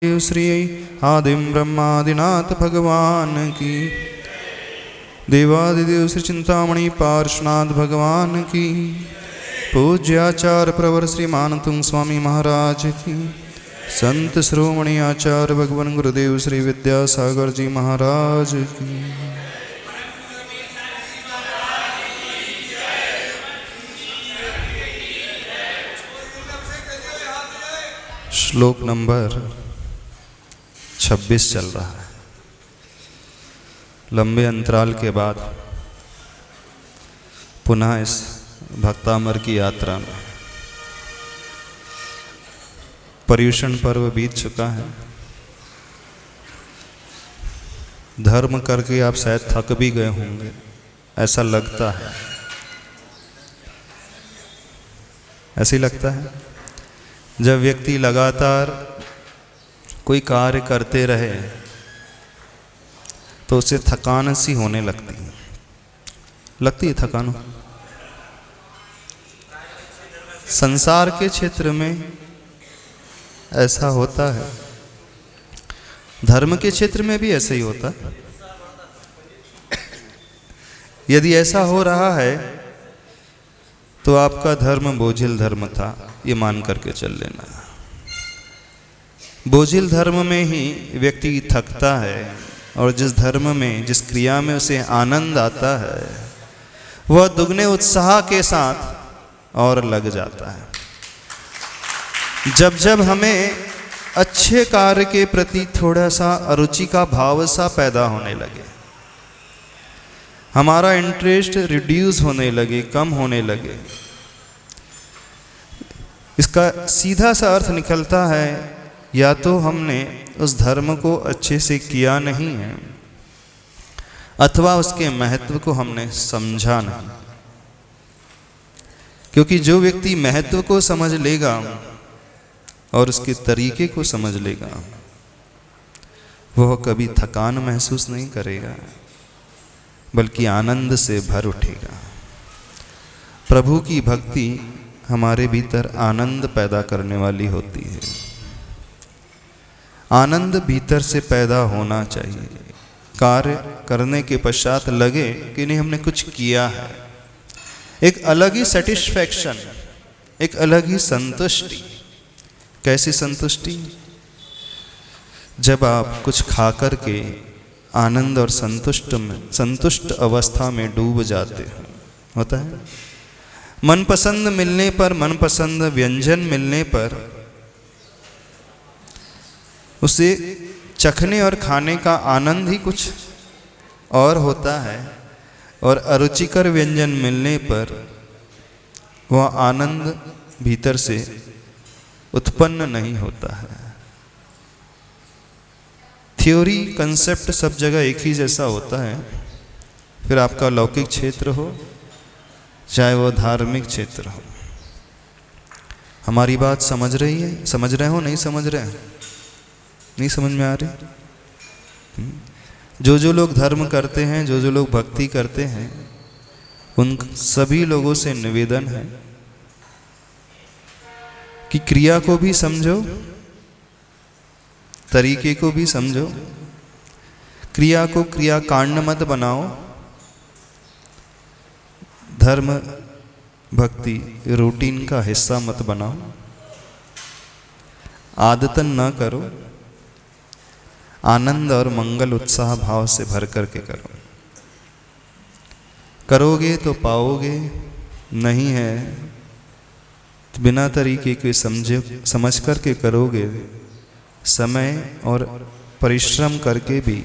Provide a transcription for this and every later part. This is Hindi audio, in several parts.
श्री आदिम ब्रह्मादिनाथ भगवान की, देवादिदेव श्री चिंतामणि पार्श्वनाथ भगवान की, पूज्याचार्य प्रवर श्री मानतुंग स्वामी महाराज की, संत श्रोमणि आचार्य भगवान गुरुदेव श्री विद्यासागर जी महाराज की। श्लोक नंबर 26 चल रहा है। लंबे अंतराल के बाद पुनः इस भक्तामर की यात्रा में पर्युषण पर्व बीत चुका है। धर्म करके आप शायद थक भी गए होंगे, ऐसा लगता है। ऐसे ही लगता है जब व्यक्ति लगातार कोई कार्य करते रहे तो उसे थकान सी होने लगती है थकान। संसार के क्षेत्र में ऐसा होता है, धर्म के क्षेत्र में भी ऐसा ही होता है। यदि ऐसा हो रहा है तो आपका धर्म बोझिल धर्म था, ये मान करके चल लेना। बोझिल धर्म में ही व्यक्ति थकता है और जिस धर्म में, जिस क्रिया में उसे आनंद आता है वह दुगने उत्साह के साथ और लग जाता है। जब जब हमें अच्छे कार्य के प्रति थोड़ा सा अरुचि का भाव सा पैदा होने लगे, हमारा इंटरेस्ट रिड्यूस होने लगे, कम होने लगे, इसका सीधा सा अर्थ निकलता है या तो हमने उस धर्म को अच्छे से किया नहीं है अथवा उसके महत्व को हमने समझा नहीं। क्योंकि जो व्यक्ति महत्व को समझ लेगा और उसके तरीके को समझ लेगा वह कभी थकान महसूस नहीं करेगा बल्कि आनंद से भर उठेगा। प्रभु की भक्ति हमारे भीतर आनंद पैदा करने वाली होती है। आनंद भीतर से पैदा होना चाहिए। कार्य करने के पश्चात लगे कि नहीं हमने कुछ किया है, एक अलग ही सेटिस्फैक्शन, एक अलग ही संतुष्टि। कैसी संतुष्टि? जब आप कुछ खा कर के आनंद और संतुष्ट अवस्था में डूब जाते हो, होता है। मनपसंद मिलने पर, मनपसंद व्यंजन मिलने पर उसे चखने और खाने का आनंद ही कुछ और होता है और अरुचिकर व्यंजन मिलने पर वह आनंद भीतर से उत्पन्न नहीं होता है। थ्योरी, कंसेप्ट सब जगह एक ही जैसा होता है, फिर आपका लौकिक क्षेत्र हो चाहे वह धार्मिक क्षेत्र हो। हमारी बात समझ रही है? समझ रहे हो? नहीं समझ रहे हैं? नहीं समझ में आ रही? जो लोग धर्म करते हैं, जो लोग भक्ति करते हैं, उन सभी लोगों से निवेदन है कि क्रिया को भी समझो, तरीके को भी समझो, क्रिया को क्रिया कांड मत बनाओ, धर्म भक्ति रूटीन का हिस्सा मत बनाओ, आदतन न करो, आनंद और मंगल उत्साह भाव से भर करके करो। करोगे तो पाओगे, नहीं है तो बिना तरीके के समझ करके करोगे, समय और परिश्रम करके भी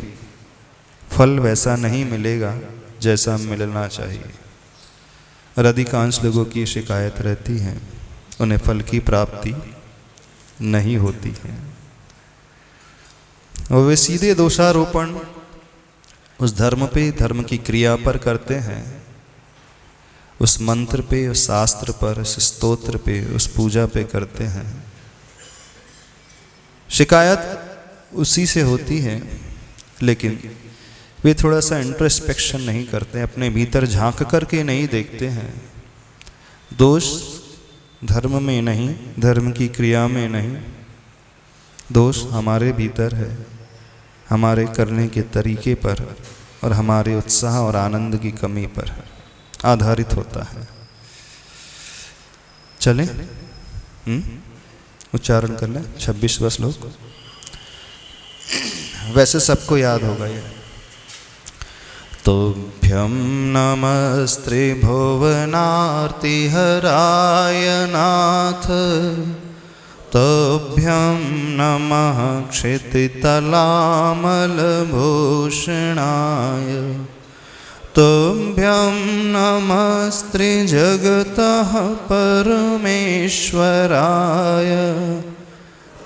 फल वैसा नहीं मिलेगा जैसा मिलना चाहिए। और अधिकांश लोगों की शिकायत रहती है, उन्हें फल की प्राप्ति नहीं होती है और वे सीधे दोषारोपण उस धर्म पे, धर्म की क्रिया पर करते हैं, उस मंत्र पे, उस शास्त्र पर, उस स्तोत्र पे, उस पूजा पे करते हैं। शिकायत उसी से होती है, लेकिन वे थोड़ा सा इंट्रोस्पेक्शन नहीं करते, अपने भीतर झांक करके नहीं देखते हैं। दोष धर्म में नहीं, धर्म की क्रिया में नहीं, दोष हमारे भीतर है, हमारे करने के तरीके पर और हमारे उत्साह और आनंद की कमी पर आधारित होता है। चलें उच्चारण कर लें 26वां श्लोक। वैसे सबको याद होगा ये। तोभ्यं नमस्ते भुवनार्तिहराय नाथ, तोभ्यं नमः क्षितितलामलभूषणाय, तोभ्यं नमस्ते जगतः परमेश्वराय,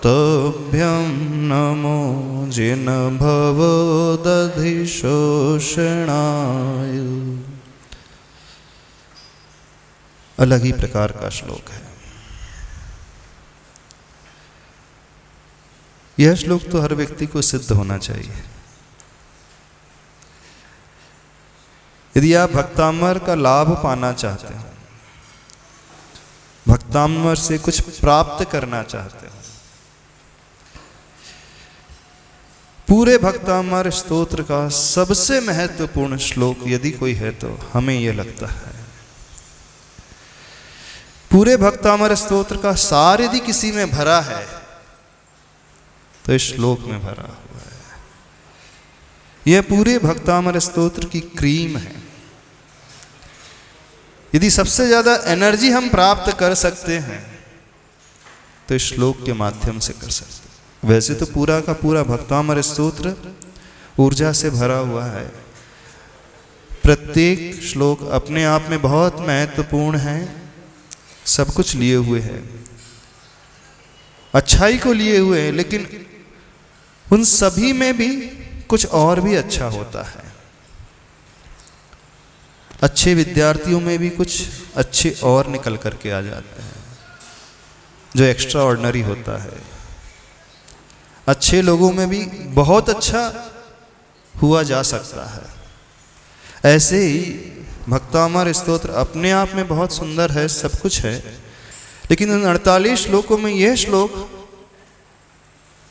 तोभ्यं नमो जिनभवोदधिशोषणाय। अलग ही प्रकार का श्लोक है। यह श्लोक तो हर व्यक्ति को सिद्ध होना चाहिए। यदि आप भक्तामर का लाभ पाना चाहते हो, भक्तामर से कुछ प्राप्त करना चाहते हो, पूरे भक्तामर स्तोत्र का सबसे महत्वपूर्ण श्लोक यदि कोई है तो हमें यह लगता है। पूरे भक्तामर स्तोत्र का सार यदि किसी में भरा है तो इस श्लोक में भरा हुआ है। यह पूरे भक्तामर स्तोत्र की क्रीम है। यदि सबसे ज्यादा एनर्जी हम प्राप्त कर सकते हैं तो इस श्लोक के माध्यम से कर सकते हैं। वैसे तो पूरा का पूरा भक्तामर स्तोत्र ऊर्जा से भरा हुआ है। प्रत्येक श्लोक अपने आप में बहुत महत्वपूर्ण है, सब कुछ लिए हुए है, अच्छाई को लिए हुए है, लेकिन उन सभी में भी कुछ और भी अच्छा होता है। अच्छे विद्यार्थियों में भी कुछ अच्छे और निकल करके आ जाते हैं जो एक्स्ट्रा ऑर्डिनरी होता है। अच्छे लोगों में भी बहुत अच्छा हुआ जा सकता है। ऐसे ही भक्तामर स्तोत्र अपने आप में बहुत सुंदर है, सब कुछ है, लेकिन उन 48 श्लोकों में यह श्लोक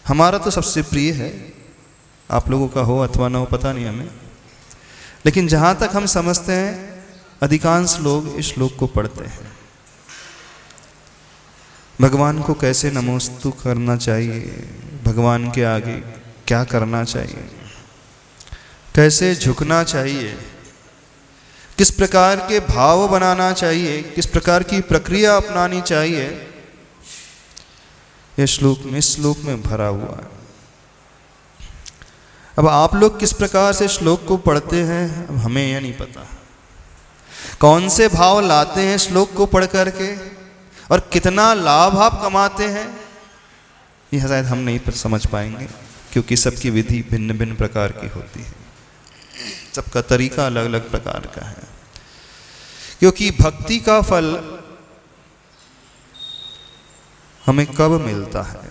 हमारा तो सबसे प्रिय है। आप लोगों का हो अथवा ना हो पता नहीं हमें, लेकिन जहाँ तक हम समझते हैं अधिकांश लोग इस श्लोक को पढ़ते हैं। भगवान को कैसे नमोस्तु करना चाहिए, भगवान के आगे क्या करना चाहिए, कैसे झुकना चाहिए, किस प्रकार के भाव बनाना चाहिए, किस प्रकार की प्रक्रिया अपनानी चाहिए, यह श्लोक में इस श्लोक में भरा हुआ है। अब आप लोग किस प्रकार से श्लोक को पढ़ते हैं अब हमें यह नहीं पता। कौन से भाव लाते हैं श्लोक को पढ़ करके और कितना लाभ आप कमाते हैं यह शायद हम नहीं समझ पाएंगे, क्योंकि सबकी विधि भिन्न भिन्न प्रकार की होती है, सबका तरीका अलग अलग प्रकार का है। क्योंकि भक्ति का फल हमें कब मिलता है?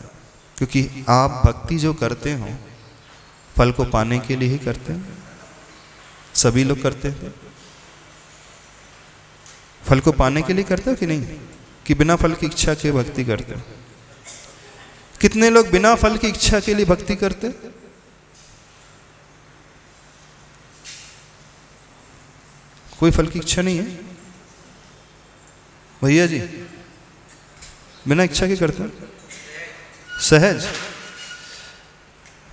क्योंकि आप भक्ति जो करते हो फल को पाने के लिए ही करते हैं। सभी लोग करते हैं। फल को पाने के लिए करते हो कि नहीं, कि बिना फल की इच्छा के भक्ति करते हो? कितने लोग बिना फल की इच्छा के लिए भक्ति करते? कोई फल की इच्छा नहीं है भैया जी, बिना इच्छा के करते हो? सहज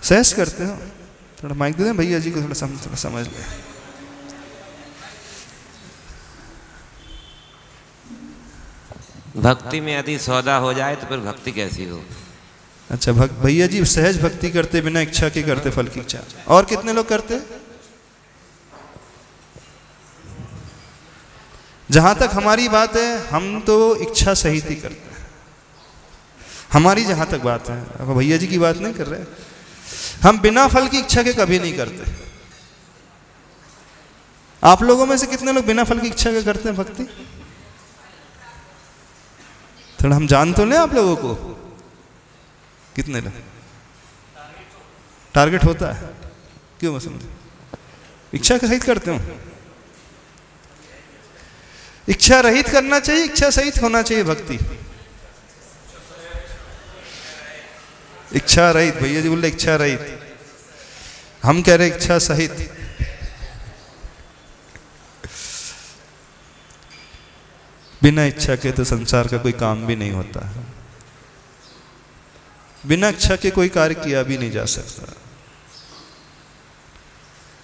सहज करते हो? थोड़ा माइक दे दें भैया जी को, थोड़ा समझ ले। भक्ति में यदि सौदा हो जाए तो फिर भक्ति कैसी हो? अच्छा, भैया जी सहज भक्ति करते, बिना इच्छा के करते, फल की इच्छा। और कितने लोग करते? जहां तक हमारी बात है हम तो इच्छा सहित ही करते हैं। हमारी जहां तक बात है, अब भैया जी की बात नहीं कर रहे, हम बिना फल की इच्छा के कभी नहीं करते। आप लोगों में से कितने लोग बिना फल की इच्छा के करते हैं भक्ति? थोड़ा हम जान तो लें आप लोगों को, कितने लोग? टारगेट होता है क्यों? मैं समझे इच्छा के सहित करते हो। इच्छा रहित करना चाहिए, इच्छा सहित होना चाहिए भक्ति। इच्छा रहित, भैया जी बोले इच्छा रहित, हम कह रहे इच्छा सहित। बिना इच्छा के तो संसार का कोई काम भी नहीं होता, बिना इच्छा के कोई कार्य किया भी नहीं जा सकता।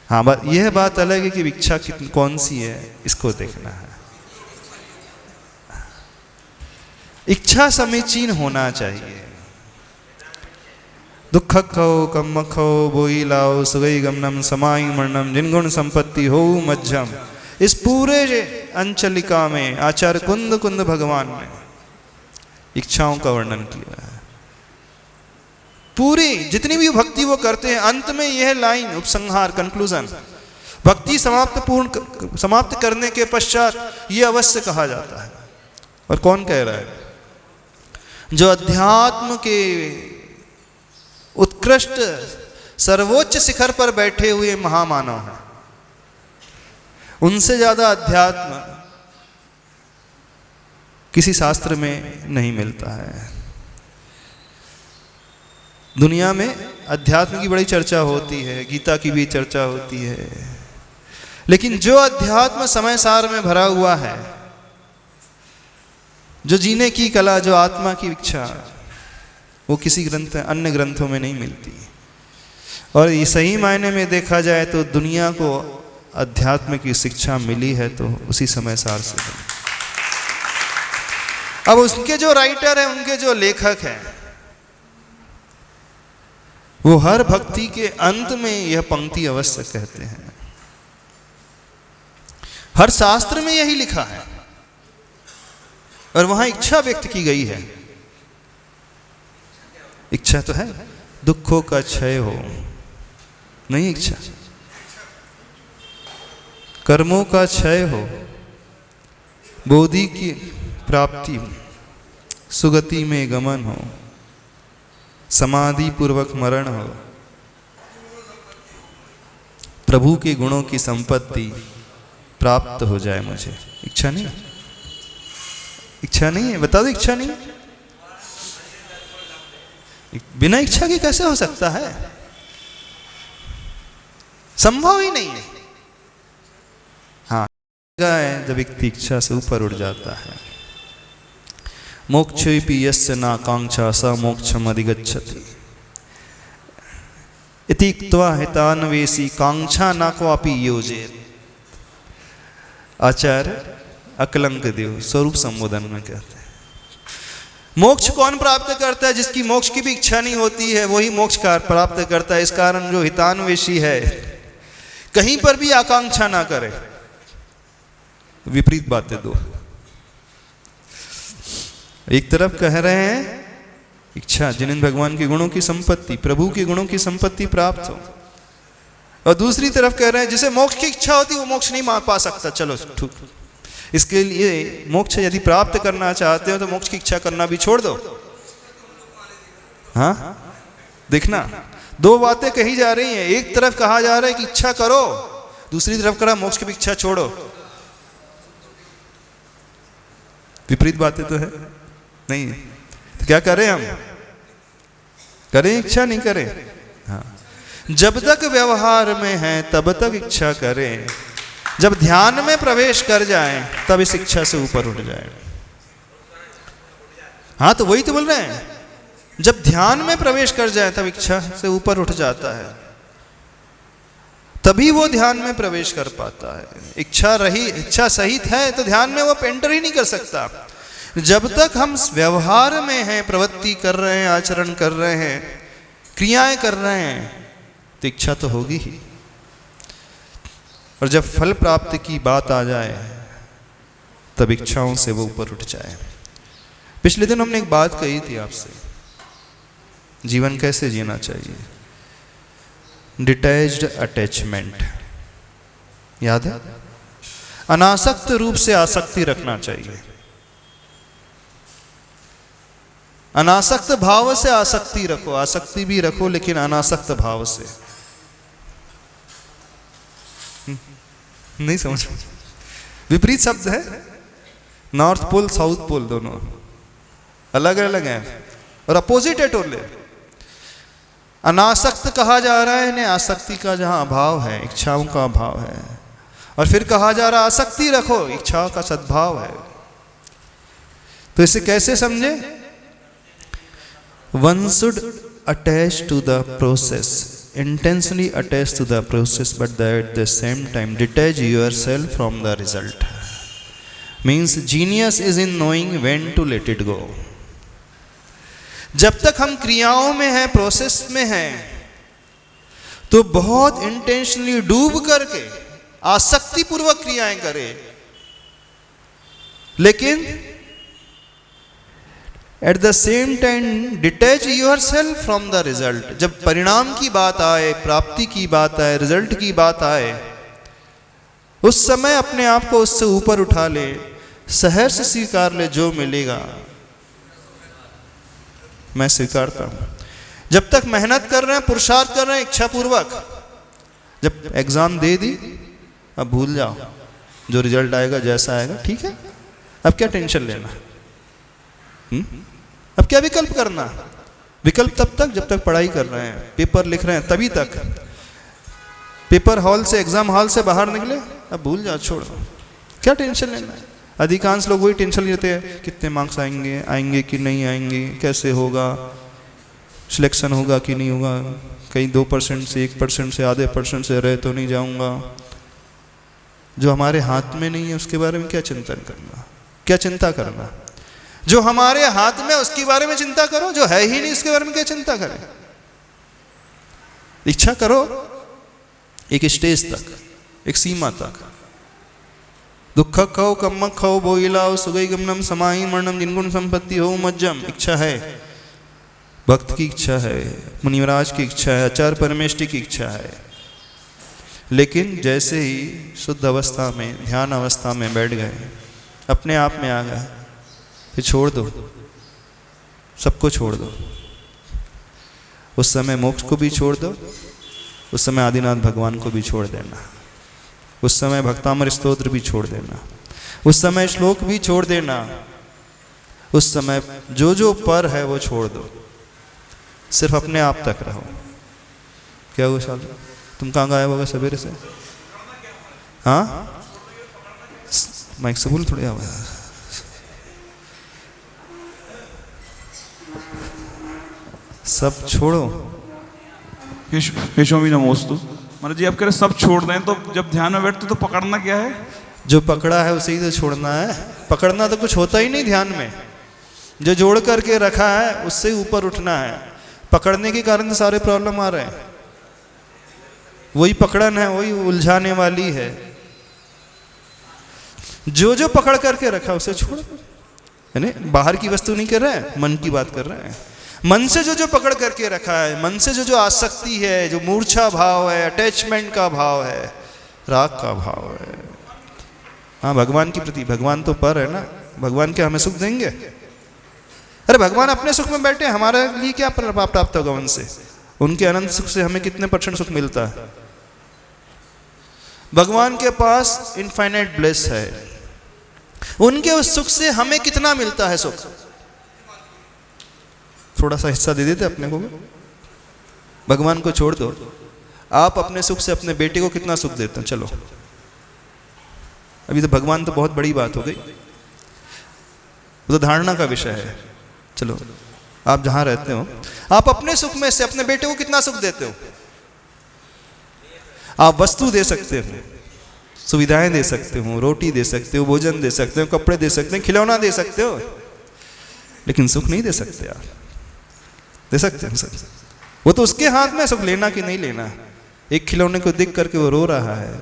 हाँ, यह बात अलग है कि इच्छा कौन सी है, इसको देखना है। इच्छा समीचीन होना चाहिए। दुख खो कम खो बोई लाओ सुगई गमनम समाई मरणम जिनगुण संपत्ति हो मध्यम। इस पूरे अंचलिका में आचार्य कुंद कुंद भगवान ने इच्छाओं का वर्णन किया है। पूरी जितनी भी भक्ति वो करते हैं, अंत में यह लाइन उपसंहार कंक्लूजन, भक्ति समाप्त करने के पश्चात यह अवश्य कहा जाता है। और कौन कह रहा है? जो अध्यात्म के उत्कृष्ट सर्वोच्च शिखर पर बैठे हुए महामानव हैं, उनसे ज्यादा अध्यात्म किसी शास्त्र में नहीं मिलता है। दुनिया में अध्यात्म की बड़ी चर्चा होती है, गीता की भी चर्चा होती है, लेकिन जो अध्यात्म समय सार में भरा हुआ है, जो जीने की कला, जो आत्मा की इच्छा, वो किसी अन्य ग्रंथों में नहीं मिलती। और ये सही मायने में देखा जाए तो दुनिया को अध्यात्म की शिक्षा मिली है तो उसी समय सार से है। अब उसके जो राइटर हैं, उनके जो लेखक हैं, वो हर भक्ति के अंत में यह पंक्ति अवश्य कहते हैं। हर शास्त्र में यही लिखा है और वहां इच्छा व्यक्त की गई है। इच्छा तो है दुखों का क्षय हो, नहीं इच्छा कर्मों का क्षय हो, बोधि की प्राप्ति, सुगति में गमन हो, समाधि पूर्वक मरण हो, प्रभु के गुणों की संपत्ति प्राप्त हो जाए मुझे। इच्छा नहीं, इच्छा नहीं है, बता दो इच्छा नहीं। बिना इच्छा के कैसे हो सकता है? संभव ही नहीं है। हाँ, जब व्यक्ति इच्छा से ऊपर उठ जाता है। मोक्षेपि यस्य नाकांक्षा स मोक्षम अधिगच्छति इति उक्त्वा हितान्वेषी कांक्षा न क्वापि योजेत। आचार्य अकलंक देव स्वरूप संबोधन में कहते हैं, मोक्ष कौन प्राप्त करता है? जिसकी मोक्ष की भी इच्छा नहीं होती है, वही मोक्ष का प्राप्त करता है। इस कारण जो हितान्वेषी है, कहीं पर भी आकांक्षा ना करे। विपरीत बातें दो, एक तरफ कह रहे हैं इच्छा जिन्हें भगवान के गुणों की संपत्ति, प्रभु के गुणों की संपत्ति प्राप्त हो, और दूसरी तरफ कह रहे हैं जिसे मोक्ष की इच्छा होती वो मोक्ष नहीं पा सकता। चलो ठीक, इसके लिए मोक्ष यदि प्राप्त करना चाहते हो तो मोक्ष की इच्छा करना भी छोड़ दो। हाँ, देखना दो बातें कही जा रही हैं। एक तरफ कहा जा रहा है कि इच्छा करो, दूसरी तरफ कहा मोक्ष की इच्छा छोड़ो। विपरीत बातें तो है नहीं। तो क्या करें हम? करें इच्छा, नहीं करें? हाँ, जब तक व्यवहार में है तब तक इच्छा करें, जब ध्यान में प्रवेश कर जाएं तब इस इच्छा से ऊपर उठ जाए। हाँ, तो वही तो बोल रहे हैं, जब ध्यान में प्रवेश कर जाए तब इच्छा से ऊपर उठ जाता है, तभी वो ध्यान में प्रवेश कर पाता है। इच्छा सहित है तो ध्यान में वो एंटर ही नहीं कर सकता। जब तक हम व्यवहार में हैं, प्रवृत्ति कर रहे हैं, आचरण कर रहे हैं, क्रियाएं कर रहे हैं, तो इच्छा तो होगी ही। और जब फल प्राप्ति की बात आ जाए तब इच्छाओं से वो ऊपर उठ जाए। पिछले दिन हमने एक बात कही थी आपसे, जीवन कैसे जीना चाहिए। डिटैच्ड अटैचमेंट, याद है? अनासक्त रूप से आसक्ति रखना चाहिए। अनासक्त भाव से आसक्ति रखो, आसक्ति भी रखो लेकिन अनासक्त भाव से। नहीं समझ? विपरीत शब्द है। नॉर्थ पोल साउथ पोल दोनों अलग अलग हैं और अपोजिट है टोले। अनासक्त कहा जा रहा है इन्हें आसक्ति का जहाँ अभाव है, इच्छाओं का अभाव है। और फिर कहा जा रहा आसक्ति रखो, इच्छाओं का सद्भाव है। तो इसे कैसे समझे? One should attach to the process, intensely attach to the process, but at the same time detach yourself from the result. Means genius is in knowing when to let it go. जब तक हम क्रियाओं में हैं, प्रोसेस में हैं, तो बहुत इंटेंशनली डूब करके आसक्ति पूर्वक क्रियाएं करें, लेकिन at the same time detach yourself from the result. जब परिणाम की बात आए, प्राप्ति की बात आए, रिजल्ट की बात आए, उस समय अपने आप को उससे ऊपर उठा ले, सहर्ष स्वीकार ले, जो मिलेगा मैं स्वीकारता हूं। जब तक मेहनत कर रहे हैं, पुरुषार्थ कर रहे हैं इच्छा पूर्वक, जब एग्जाम दे दी अब भूल जाओ, जो रिजल्ट आएगा जैसा आएगा ठीक है, अब क्या टेंशन लेना, अब क्या विकल्प करना। विकल्प तब तक जब तक पढ़ाई कर रहे हैं, पेपर लिख रहे हैं, तभी तक। पेपर हॉल से, एग्जाम हॉल से बाहर निकले, अब भूल जाओ, छोड़ दो, क्या टेंशन लेना है। अधिकांश लोग वही टेंशन लेते हैं, कितने मार्क्स आएंगे कि नहीं आएंगे, कैसे होगा, सिलेक्शन होगा कि नहीं होगा, कहीं 2% से 1% से आधे % से रह तो नहीं जाऊंगा। जो हमारे हाथ में नहीं है उसके बारे में क्या चिंतन करना, क्या चिंता करना। जो हमारे हाथ में उसके बारे में चिंता करो, जो है ही नहीं उसके बारे में क्या चिंता करें। इच्छा करो एक स्टेज तक, एक सीमा तक। दुख खाओ, कम खाओ, बोइलाओ, सुगई गमनम समाही मरणम, जिनगुण संपत्ति हो मज्जम। इच्छा है, भक्त की इच्छा है, मुनिवराज की इच्छा है, आचार्य परमेष्टि की इच्छा है। लेकिन जैसे ही शुद्ध अवस्था में, ध्यान अवस्था में बैठ गए, अपने आप में आ गए, फिर छोड़ दो, सबको छोड़ दो। उस समय मोक्ष को भी छोड़ दो, उस समय आदिनाथ भगवान को भी छोड़ देना, उस समय भक्तामर स्तोत्र भी छोड़ देना, उस समय श्लोक भी छोड़ देना, उस समय जो जो पर है वो छोड़ दो, सिर्फ अपने आप तक रहो। क्या हुआ साल, तुम कहाँ गायब होगा सवेरे से? हाँ, माइक से बोल थोड़ी आवाज। सब छोड़ो। हे स्वामी नमोस्तु। महाराज जी आप कह रहे सब छोड़ दें, तो जब ध्यान में बैठते तो पकड़ना क्या है? जो पकड़ा है उसे ही तो छोड़ना है। पकड़ना तो कुछ होता ही नहीं ध्यान में, जो जोड़ करके रखा है उससे ऊपर उठना है। पकड़ने के कारण तो सारे प्रॉब्लम आ रहे हैं। वही पकड़न है, वही उलझाने वाली है। जो जो पकड़ करके रखा उसे छोड़, यानी बाहर की वस्तु नहीं कर रहे हैं, मन की बात कर रहे हैं। मन से जो जो पकड़ करके रखा है, मन से जो जो आसक्ति है, जो मूर्छा भाव है, अटैचमेंट का भाव है, राग का भाव है। हाँ, भगवान की प्रति, भगवान तो पर है ना, भगवान क्या हमें सुख देंगे? अरे भगवान अपने सुख में बैठे, हमारे लिए क्या प्राप्त होगा उनसे? उनके अनंत सुख से हमें कितने % सुख मिलता है? भगवान के पास इनफाइनाइट ब्लेस है, उनके उस सुख से हमें कितना मिलता है सुख? थोड़ा सा हिस्सा दे देते अपने को। भगवान को छोड़ दो, आप अपने सुख से अपने बेटे को कितना सुख देते हैं? चलो, अभी तो भगवान तो बहुत बड़ी बात हो गई, वो तो धारणा का विषय है। चलो, आप जहां रहते हो, आप अपने सुख में से अपने बेटे को कितना सुख देते हो? आप वस्तु दे सकते हो, सुविधाएं दे सकते हो, रोटी दे सकते हो, भोजन दे सकते हो, कपड़े दे सकते हो, खिलौना दे सकते हो, लेकिन सुख नहीं दे सकते। आप दे सकते हैं सर, वो तो उसके हाथ में सुख लेना कि नहीं लेना। एक खिलौने को देख करके वो रो रहा है,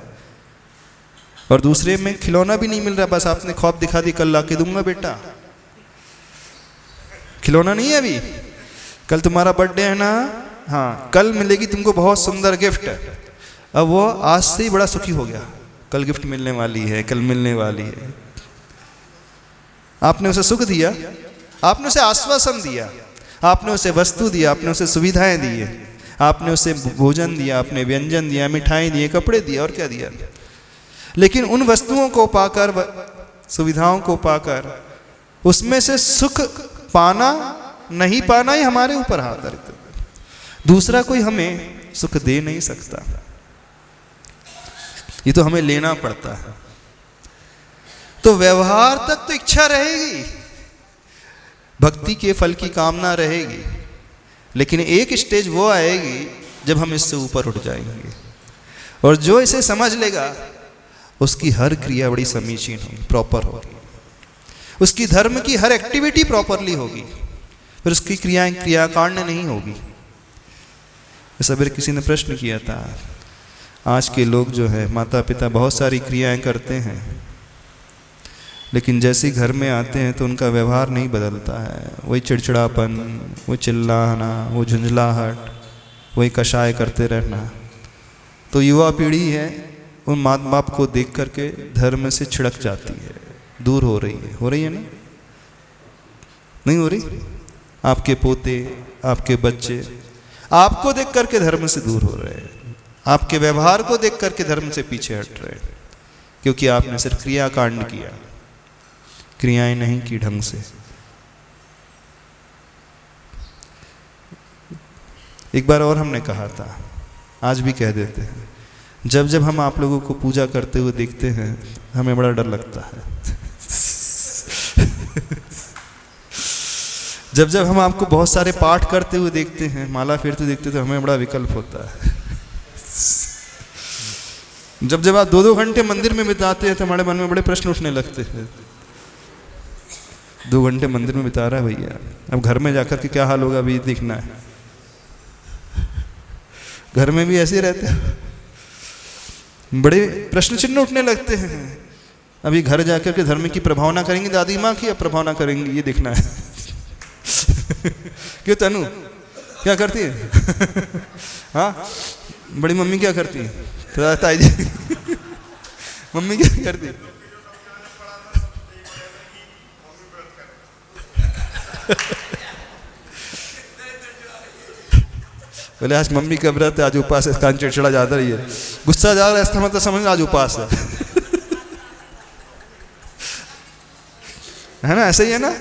और दूसरे में खिलौना भी नहीं मिल रहा, बस आपने ख्वाब दिखा दी कल ला के दूंगा बेटा। खिलौना नहीं है अभी, कल तुम्हारा बर्थडे है ना, हाँ कल मिलेगी तुमको बहुत सुंदर गिफ्ट। अब वो आज से ही बड़ा सुखी हो गया, कल गिफ्ट मिलने वाली है, कल मिलने वाली है। आपने उसे सुख दिया, आपने उसे आश्वासन दिया, आपने उसे वस्तु दिया, आपने उसे सुविधाएं दी, आपने उसे भोजन दिया, आपने व्यंजन दिया, मिठाई दिए, कपड़े दिए, और क्या दिया। लेकिन उन वस्तुओं को पाकर, सुविधाओं को पाकर, उसमें से सुख पाना नहीं पाना ही हमारे ऊपर हाथ है। दूसरा कोई हमें सुख दे नहीं सकता, ये तो हमें लेना पड़ता है। तो व्यवहार तक तो इच्छा रहेगी, भक्ति के फल की कामना रहेगी, लेकिन एक स्टेज वो आएगी जब हम इससे ऊपर उठ जाएंगे। और जो इसे समझ लेगा उसकी हर क्रिया बड़ी समीचीन होगी, प्रॉपर होगी, उसकी धर्म की हर एक्टिविटी प्रॉपरली होगी, फिर उसकी क्रियाकांड नहीं होगी। सबेरे किसी ने प्रश्न किया था, आज के लोग जो है माता पिता बहुत सारी क्रियाएं करते हैं, लेकिन जैसे ही घर में आते हैं तो उनका व्यवहार नहीं बदलता है। वही चिड़चिड़ापन, वो चिल्लाना, वो झुंझलाहट, वही कषाय करते रहना। तो युवा पीढ़ी है उन माँ बाप को देख करके धर्म से छिड़क जाती है, दूर हो रही है ना? नहीं हो रही? आपके पोते, आपके बच्चे आपको देख करके धर्म से दूर हो रहे हैं, आपके व्यवहार को देख करके धर्म से पीछे हट रहे हैं, क्योंकि आपने सिर्फ क्रियाकांड किया, क्रियाएं नहीं की ढंग से। एक बार और हमने कहा था, आज भी कह देते हैं, जब जब हम आप लोगों को पूजा करते हुए देखते हैं हमें बड़ा डर लगता है। जब जब हम आपको बहुत सारे पाठ करते हुए देखते हैं, माला फेरते देखते तो हमें बड़ा विकल्प होता है। जब जब आप 2-2 घंटे मंदिर में बिताते हैं तो हमारे मन में बड़े प्रश्न उठने लगते हैं। 2 घंटे मंदिर में बिता रहा है भैया, अब घर में जाकर के क्या हाल होगा अभी देखना है। घर में भी ऐसे ही रहते हैं, बड़े प्रश्न चिन्ह उठने लगते हैं। अभी घर जाकर के धर्म की प्रभावना करेंगी दादी माँ की, अब प्रभावना करेंगी ये देखना है। क्यों तनु क्या करती है? हाँ, बड़ी मम्मी क्या करती है? ताई जी मम्मी क्या करती है? बोले आज मम्मी का व्रत है, आज उपास है, कान चिड़चिड़ा ज्यादा रही है, गुस्सा जा रहा है, इसका मतलब समझ आज उपास है ना? ऐसा ही है ना?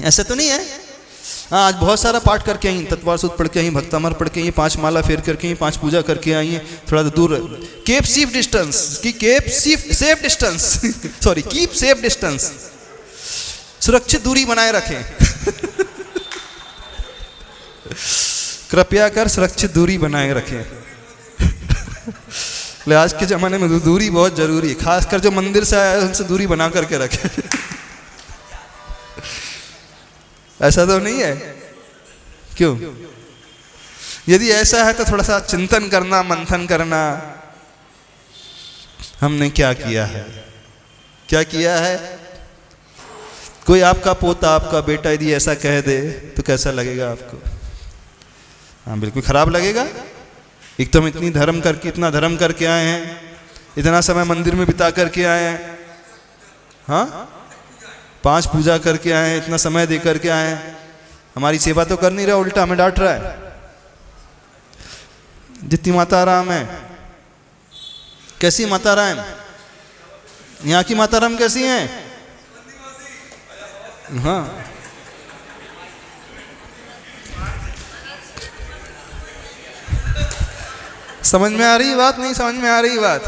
ऐसा तो नहीं है? हाँ, आज बहुत सारा पाठ करके आई, तत्वार सूत्र पढ़ के आई, भक्तामर पढ़ के आई, 5 माला फेर करके आई, 5 पूजा करके आई हैं, थोड़ा दूर keep safe distance sorry keep safe distance, सुरक्षित दूरी बनाए रखें। कृपया कर सुरक्षित दूरी बनाए रखें। आज के जमाने में दूरी बहुत जरूरी है, खासकर जो मंदिर से आया है उनसे दूरी बना करके रखें। ऐसा तो नहीं है? क्यों? यदि ऐसा है तो थोड़ा सा चिंतन करना, मंथन करना, हमने क्या किया है, क्या किया है। कोई आपका पोता, आपका बेटा यदि ऐसा कह दे तो कैसा लगेगा आपको? हाँ, बिल्कुल खराब लगेगा। एक तो हम इतना धर्म करके आए हैं, इतना समय मंदिर में बिता करके आए हैं, हाँ 5 पूजा करके आए हैं, इतना समय दे करके आए हैं, हमारी सेवा तो कर नहीं रहा, उल्टा हमें डांट रहा है। जितनी माता राम है, कैसी माता राम, यहाँ की माता राम कैसी हैं? हाँ, समझ में आ रही बात? नहीं समझ में आ रही बात?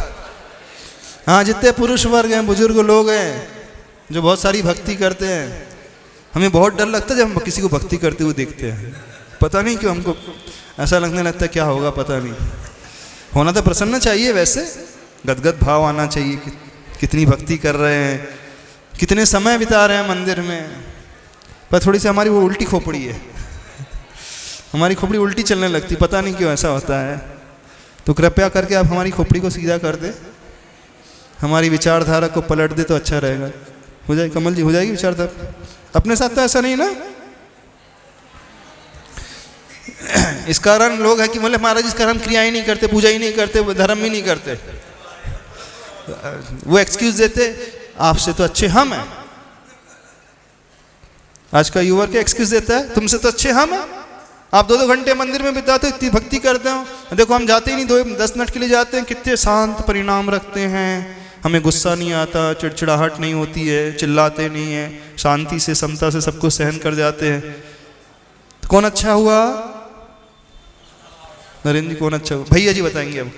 हाँ, जितने पुरुष वर्ग हैं, बुजुर्ग लोग हैं जो बहुत सारी भक्ति करते हैं, हमें बहुत डर लगता है जब हम किसी को भक्ति करते हुए देखते हैं। पता नहीं क्यों हमको ऐसा लगने लगता है क्या होगा पता नहीं। होना तो प्रसन्न चाहिए, वैसे गदगद भाव आना चाहिए कि कितनी भक्ति कर रहे हैं, कितने समय बिता रहे हैं मंदिर में। पर थोड़ी सी हमारी वो उल्टी खोपड़ी है, हमारी खोपड़ी उल्टी चलने लगती, पता नहीं क्यों ऐसा होता है। तो कृपया करके आप हमारी खोपड़ी को सीधा कर दे, हमारी विचारधारा को पलट दे तो अच्छा रहेगा। हो जाए कमल जी, हो जाएगी विचारधारा? अपने साथ तो ऐसा नहीं ना। इस कारण लोग हैं कि बोले महाराज इस कारण हम क्रियाएं नहीं करते, पूजा ही नहीं करते, धर्म ही नहीं करते। वो एक्सक्यूज देते, आपसे तो अच्छे हम हैं। आज का युवा क्या एक्सक्यूज देता है, तुमसे तो अच्छे हम हैं, आप 2-2 घंटे मंदिर में बिताते हो, इतनी भक्ति करते हो, देखो हम जाते ही नहीं, 2-10 मिनट के लिए जाते हैं, कितने शांत परिणाम रखते हैं, हमें गुस्सा नहीं आता, चिड़चिड़ाहट नहीं होती है, चिल्लाते नहीं है, शांति से समता से सबको सहन कर जाते हैं। तो कौन अच्छा हुआ? नरेंद्र जी, कौन अच्छा हुआ? भैया जी बताएंगे अब।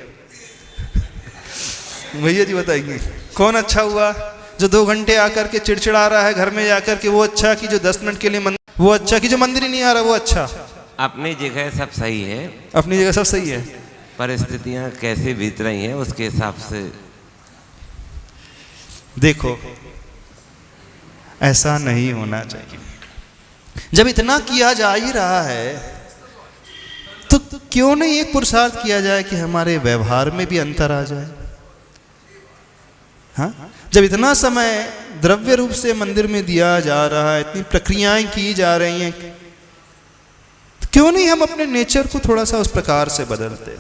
भैया जी बताएंगे कौन अच्छा हुआ? जो 2 घंटे आकर के चिड़चिड़ा रहा है घर में जाकर के, वो अच्छा? कि जो 10 मिनट के लिए वो अच्छा? कि जो मंदिर ही नहीं आ रहा वो अच्छा? अपनी जगह सब सही है, अपनी जगह सब सही है, परिस्थितियां कैसे बीत रही हैं उसके हिसाब से। देखो ऐसा नहीं होना चाहिए। जब इतना किया जा ही रहा है तो क्यों नहीं एक पुरुषार्थ किया जाए कि हमारे व्यवहार में भी अंतर आ जाए? हाँ, जब इतना समय द्रव्य रूप से मंदिर में दिया जा रहा है, इतनी प्रक्रियाएं की जा रही हैं, तो क्यों नहीं हम अपने नेचर को थोड़ा सा उस प्रकार से बदलते?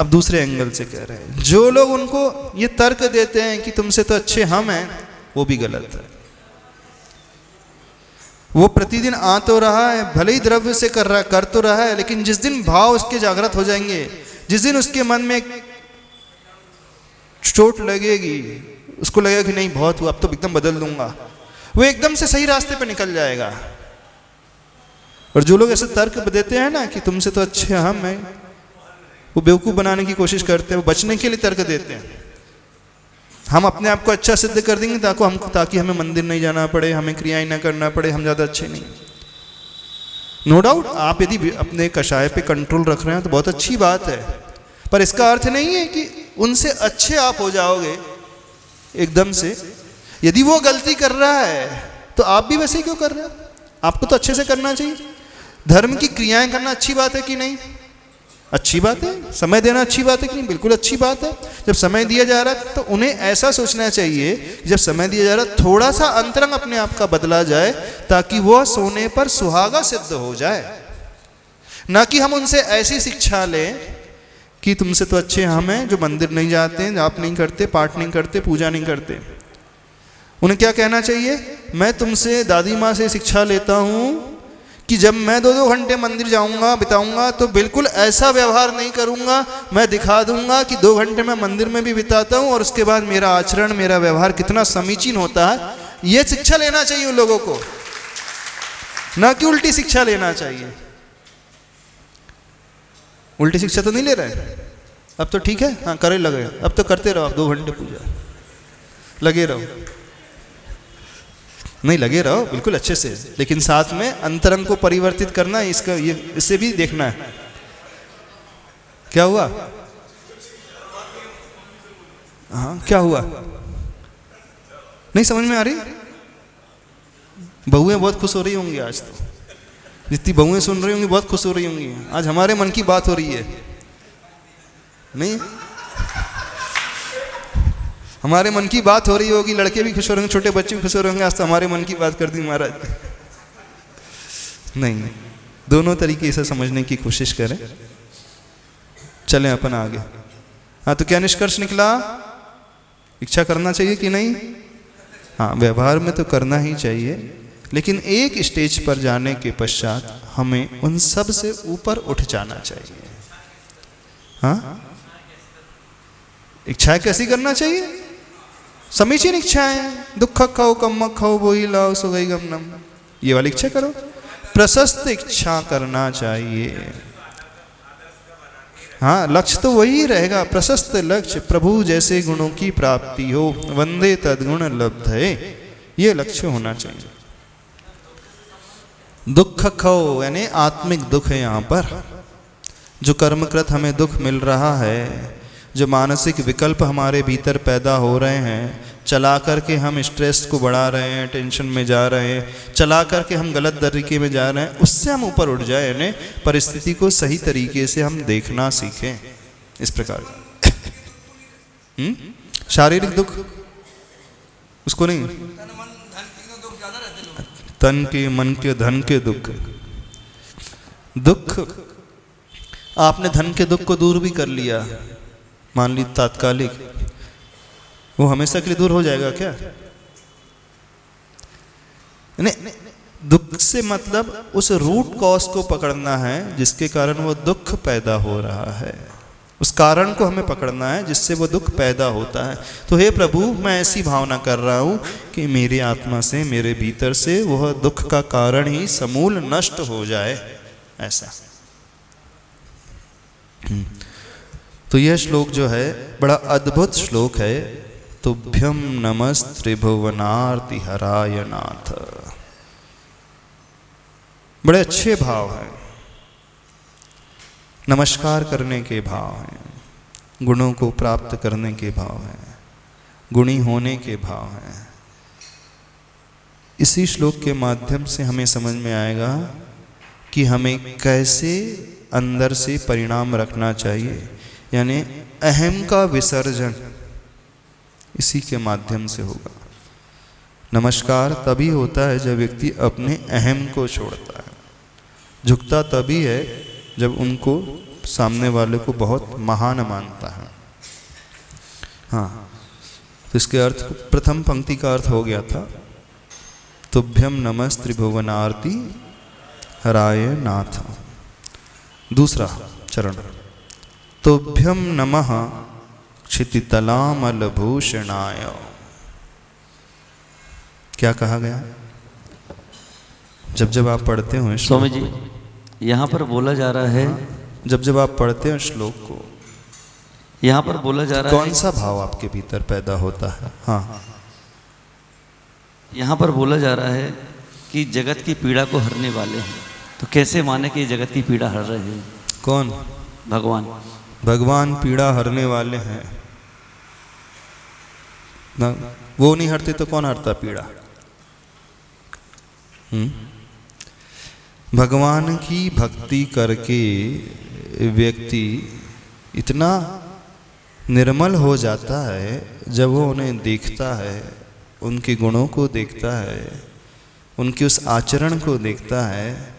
अब दूसरे एंगल से कह रहे हैं, जो लोग उनको ये तर्क देते हैं कि तुमसे तो अच्छे हम हैं, वो भी गलत है। वो प्रतिदिन आ तो रहा है, भले ही द्रव्य से कर तो रहा है, लेकिन जिस दिन भाव उसके जागृत हो जाएंगे, जिस दिन उसके मन में चोट लगेगी, उसको लगेगा कि नहीं बहुत हुआ, अब तो एकदम बदल दूंगा, वो एकदम से सही रास्ते पे निकल जाएगा। और जो लोग ऐसे तर्क देते हैं ना कि तुमसे तो अच्छे हम हैं, वो बेवकूफ बनाने की कोशिश करते हैं, वो बचने के लिए तर्क देते हैं। हम अपने आप को अच्छा सिद्ध कर देंगे ताकि हमें मंदिर नहीं जाना पड़े, हमें क्रियाएं ना करना पड़े, हम ज़्यादा अच्छे नहीं। नो डाउट आप यदि अपने कषाय पे कंट्रोल रख रहे हैं तो बहुत अच्छी बात है, पर इसका अर्थ नहीं है कि उनसे अच्छे आप हो जाओगे एकदम से। यदि वो गलती कर रहा है तो आप भी वैसे ही क्यों कर रहे हो? आपको तो अच्छे से करना चाहिए। धर्म की क्रियाएं करना अच्छी बात है कि नहीं? अच्छी बात है। समय देना अच्छी बात है कि नहीं? बिल्कुल अच्छी बात है। जब समय दिया जा रहा है तो उन्हें ऐसा सोचना चाहिए कि जब समय दिया जा रहा है थोड़ा सा अंतरंग अपने आप का बदला जाए ताकि वह सोने पर सुहागा सिद्ध हो जाए, ना कि हम उनसे ऐसी शिक्षा लें कि तुमसे तो अच्छे हम हैं जो मंदिर नहीं जाते हैं, जाप नहीं करते, पाठ नहीं करते, पूजा नहीं करते। उन्हें क्या कहना चाहिए? मैं तुमसे दादी माँ से शिक्षा लेता हूँ कि जब मैं 2-2 घंटे मंदिर जाऊंगा बिताऊंगा तो बिल्कुल ऐसा व्यवहार नहीं करूंगा। मैं दिखा दूंगा कि 2 घंटे मैं मंदिर में भी बिताता हूं और उसके बाद मेरा आचरण, मेरा व्यवहार कितना समीचीन होता है। यह शिक्षा लेना चाहिए उन लोगों को, ना कि उल्टी शिक्षा लेना चाहिए। उल्टी शिक्षा तो नहीं ले रहे, अब तो ठीक है, हाँ करे लगे, अब तो करते रहो, आप 2 घंटे पूजा लगे रहो, नहीं लगे रहो बिल्कुल अच्छे से, लेकिन साथ में अंतरंग को परिवर्तित करना है। इसका ये इससे भी देखना है क्या हुआ। हाँ क्या हुआ नहीं समझ में आ रही? बहुएं बहुत खुश हो रही होंगी आज, तो जितनी बहुएं सुन रही होंगी बहुत खुश हो रही होंगी। आज हमारे मन की बात हो रही है, नहीं हमारे मन की बात हो रही होगी, लड़के भी खुश हो रहे होंगे, छोटे बच्चे भी खुश हो रहे होंगे। आज तो हमारे मन की बात कर दी महाराज। नहीं, दोनों तरीके से समझने की कोशिश करें, चलें अपन आगे। हाँ तो क्या निष्कर्ष निकला? इच्छा करना चाहिए कि नहीं? हाँ व्यवहार में तो करना ही चाहिए, लेकिन एक स्टेज पर जाने के पश्चात हमें उन सब से ऊपर उठ जाना चाहिए। हाँ इच्छाएं कैसी करना चाहिए? समीचीन इच्छाएं, दुख खाओ कम खाओ बोई लाओ सो गई गमनम, ये वाली इच्छा करो। प्रशस्त इच्छा करना चाहिए। हाँ लक्ष्य तो वही रहेगा, प्रशस्त लक्ष्य, प्रभु जैसे गुणों की प्राप्ति हो, वंदे तद्गुण लब्धये, ये लक्ष्य होना चाहिए। दुख खाओ यानी आत्मिक दुख है। यहाँ पर जो कर्मकृत हमें दुख मिल रहा है, जो मानसिक विकल्प हमारे भीतर पैदा हो रहे हैं, चला करके हम स्ट्रेस को बढ़ा रहे हैं, टेंशन में जा रहे हैं, चला करके हम गलत तरीके में जा रहे हैं, उससे हम ऊपर उठ जाए, यानी परिस्थिति को सही तरीके से हम देखना सीखें। इस प्रकार शारीरिक दुख उसको नहीं, तन के, मन के, धन के दुख। दुख आपने धन के दुख को दूर भी कर लिया, मान ली तात्कालिक, वो हमेशा के लिए दूर हो जाएगा क्या? नहीं, दुख से मतलब उस रूट कॉज को पकड़ना है जिसके कारण वो दुख पैदा हो रहा है। उस कारण को हमें पकड़ना है जिससे वो दुख पैदा होता है। तो हे प्रभु, मैं ऐसी भावना कर रहा हूँ कि मेरी आत्मा से, मेरे भीतर से वह दुख का कारण ही समूल नष्ट हो जाए, ऐसा। तो यह श्लोक जो है बड़ा अद्भुत श्लोक है। तुभ्यम नमस् त्रिभुवनार्ति हराय नाथ। बड़े अच्छे भाव हैं, नमस्कार करने के भाव हैं, गुणों को प्राप्त करने के भाव हैं, गुणी होने के भाव हैं। इसी श्लोक के माध्यम से हमें समझ में आएगा कि हमें कैसे अंदर से परिणाम रखना चाहिए, यानी अहम का विसर्जन इसी के माध्यम से होगा। नमस्कार तभी होता है जब व्यक्ति अपने अहम को छोड़ता है। झुकता तभी है जब उनको सामने वाले को बहुत महान मानता है। हाँ, तो इसके अर्थ, प्रथम पंक्ति का अर्थ हो गया था तुभ्यम नमस् त्रिभुवनार्ति हराय नाथ। दूसरा चरण, तुभ्यम नमः क्षितितलामल भूषणाय। क्या कहा गया? जब जब आप पढ़ते हो स्वामी जी, यहाँ पर बोला जा रहा है, जब जब आप पढ़ते हो श्लोक को, यहाँ पर बोला जा रहा है, कौन सा भाव आपके भीतर पैदा होता है? हाँ, यहाँ पर बोला जा रहा है कि जगत की पीड़ा को हरने वाले हैं। तो कैसे माने कि जगत की पीड़ा हर रहे हैं? कौन? भगवान। भगवान पीड़ा हरने वाले हैं ना। वो नहीं हरते तो कौन हरता पीड़ा? भगवान की भक्ति करके व्यक्ति इतना निर्मल हो जाता है, जब वो उन्हें देखता है, उनके गुणों को देखता है, उनके उस आचरण को देखता है,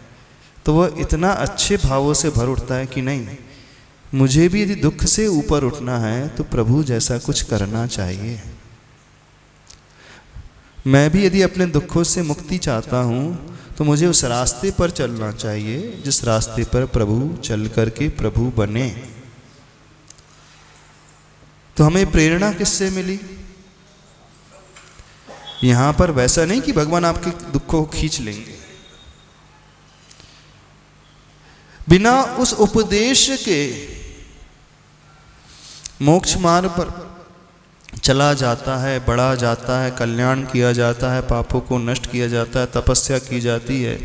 तो वह इतना अच्छे भावों से भर उठता है कि नहीं, मुझे भी यदि दुख से ऊपर उठना है तो प्रभु जैसा कुछ करना चाहिए। मैं भी यदि अपने दुखों से मुक्ति चाहता हूँ तो मुझे उस रास्ते पर चलना चाहिए जिस रास्ते पर प्रभु चल करके प्रभु बने। तो हमें प्रेरणा किससे मिली? यहाँ पर वैसा नहीं कि भगवान आपके दुखों को खींच लेंगे। बिना उस उपदेश के मोक्ष मार्ग पर चला जाता है, बढ़ा जाता है, कल्याण किया जाता है, पापों को नष्ट किया जाता है, तपस्या की जाती है।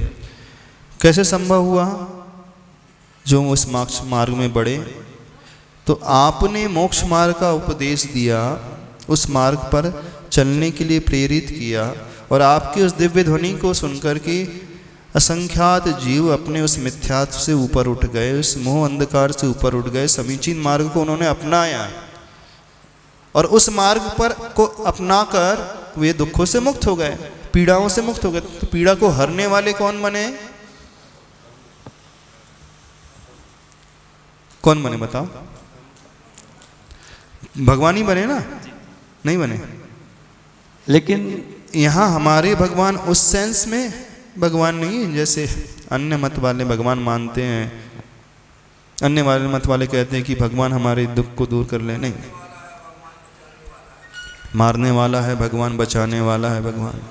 कैसे संभव हुआ जो उस मोक्ष मार्ग में बढ़े? तो आपने मोक्ष मार्ग का उपदेश दिया, उस मार्ग पर चलने के लिए प्रेरित किया, और आपके उस दिव्य ध्वनि को सुनकर के असंख्यात जीव अपने उस मिथ्यात्व से ऊपर उठ गए, उस मोह अंधकार से ऊपर उठ गए, समीचीन मार्ग को उन्होंने अपनाया, और उस मार्ग पर को अपनाकर वे दुखों से मुक्त हो गए, पीड़ाओं से मुक्त हो गए। तो पीड़ा को हरने वाले कौन बने? कौन बने बताओ? भगवान ही बने ना? नहीं बने? लेकिन यहाँ हमारे भगवान उस सेंस में भगवान नहीं है जैसे अन्य मत वाले भगवान मानते हैं। अन्य वाले मत वाले कहते हैं कि भगवान हमारे दुख को दूर कर ले। नहीं, मारने वाला है भगवान, बचाने वाला है भगवान,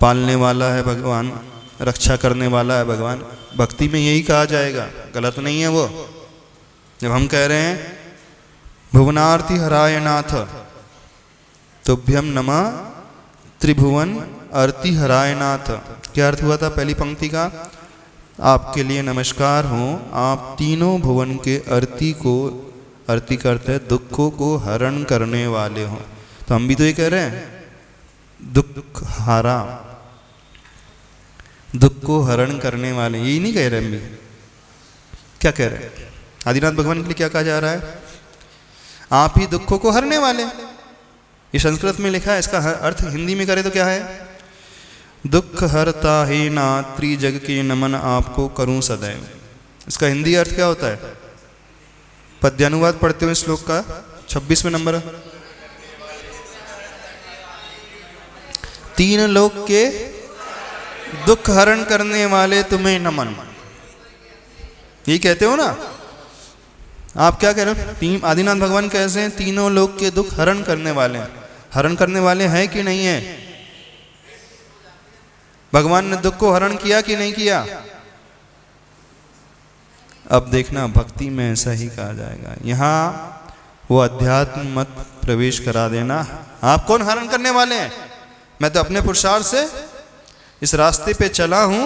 पालने वाला है भगवान, रक्षा करने वाला है भगवान। भक्ति में यही कहा जाएगा, गलत नहीं है वो। जब हम कह रहे हैं भुवनार्ति हराय नाथ तुभ्यम नमः त्रिभुवन अर्ति हराय नाथ, क्या अर्थ हुआ था पहली पंक्ति का? आपके लिए नमस्कार हो, आप तीनों भुवन के अर्ति को, अर्ति करते हैं दुखों को हरण करने वाले हो। तो हम भी तो ये कह रहे हैं दुख हारा, दुख को हरण करने वाले, यही नहीं कह रहे हम भी। क्या कह रहे हैं? आदिनाथ भगवान के लिए क्या कहा जा रहा है? आप ही दुखों को हरने वाले। ये संस्कृत में लिखा है, इसका अर्थ हिंदी में करे तो क्या है? दुख हरता हे नाथ त्रिजग के नमन आपको करूं सदैव। इसका हिंदी अर्थ क्या होता है? पद्यानुवाद पढ़ते हुए श्लोक का 26वें नंबर, तीन लोक के दुख हरण करने वाले तुम्हें नमन, यही कहते हो ना? आप क्या कह रहे हो? तीन आदिनाथ भगवान कैसे हैं? तीनों लोग के दुख हरण करने वाले हैं। हरण करने वाले हैं कि नहीं है? भगवान ने दुख को हरण किया कि नहीं किया? अब देखना, भक्ति में ऐसा ही कहा जाएगा। यहां वो अध्यात्म मत प्रवेश करा देना। आप कौन हरण करने वाले हैं? मैं तो अपने पुरुषार्थ से इस रास्ते पे चला हूं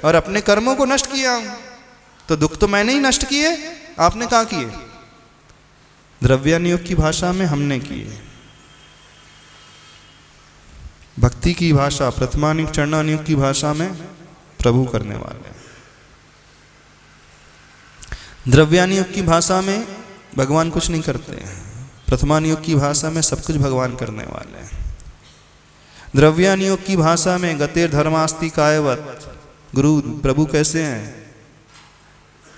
और अपने कर्मों को नष्ट किया हूं। तो दुख तो मैंने ही नष्ट किए, आपने कहाँ किए? द्रव्यानुयोग की भाषा में हमने किए। भक्ति की भाषा, प्रथमानुयोग चरणानुयोग की भाषा में प्रभु करने वाले। द्रव्यानुयोग की भाषा में भगवान कुछ नहीं करते हैं। प्रथमानुयोग की भाषा में सब कुछ भगवान करने वाले हैं। द्रव्यानुयोग की भाषा में गतेर धर्मास्ति कायवत, गुरु प्रभु कैसे हैं?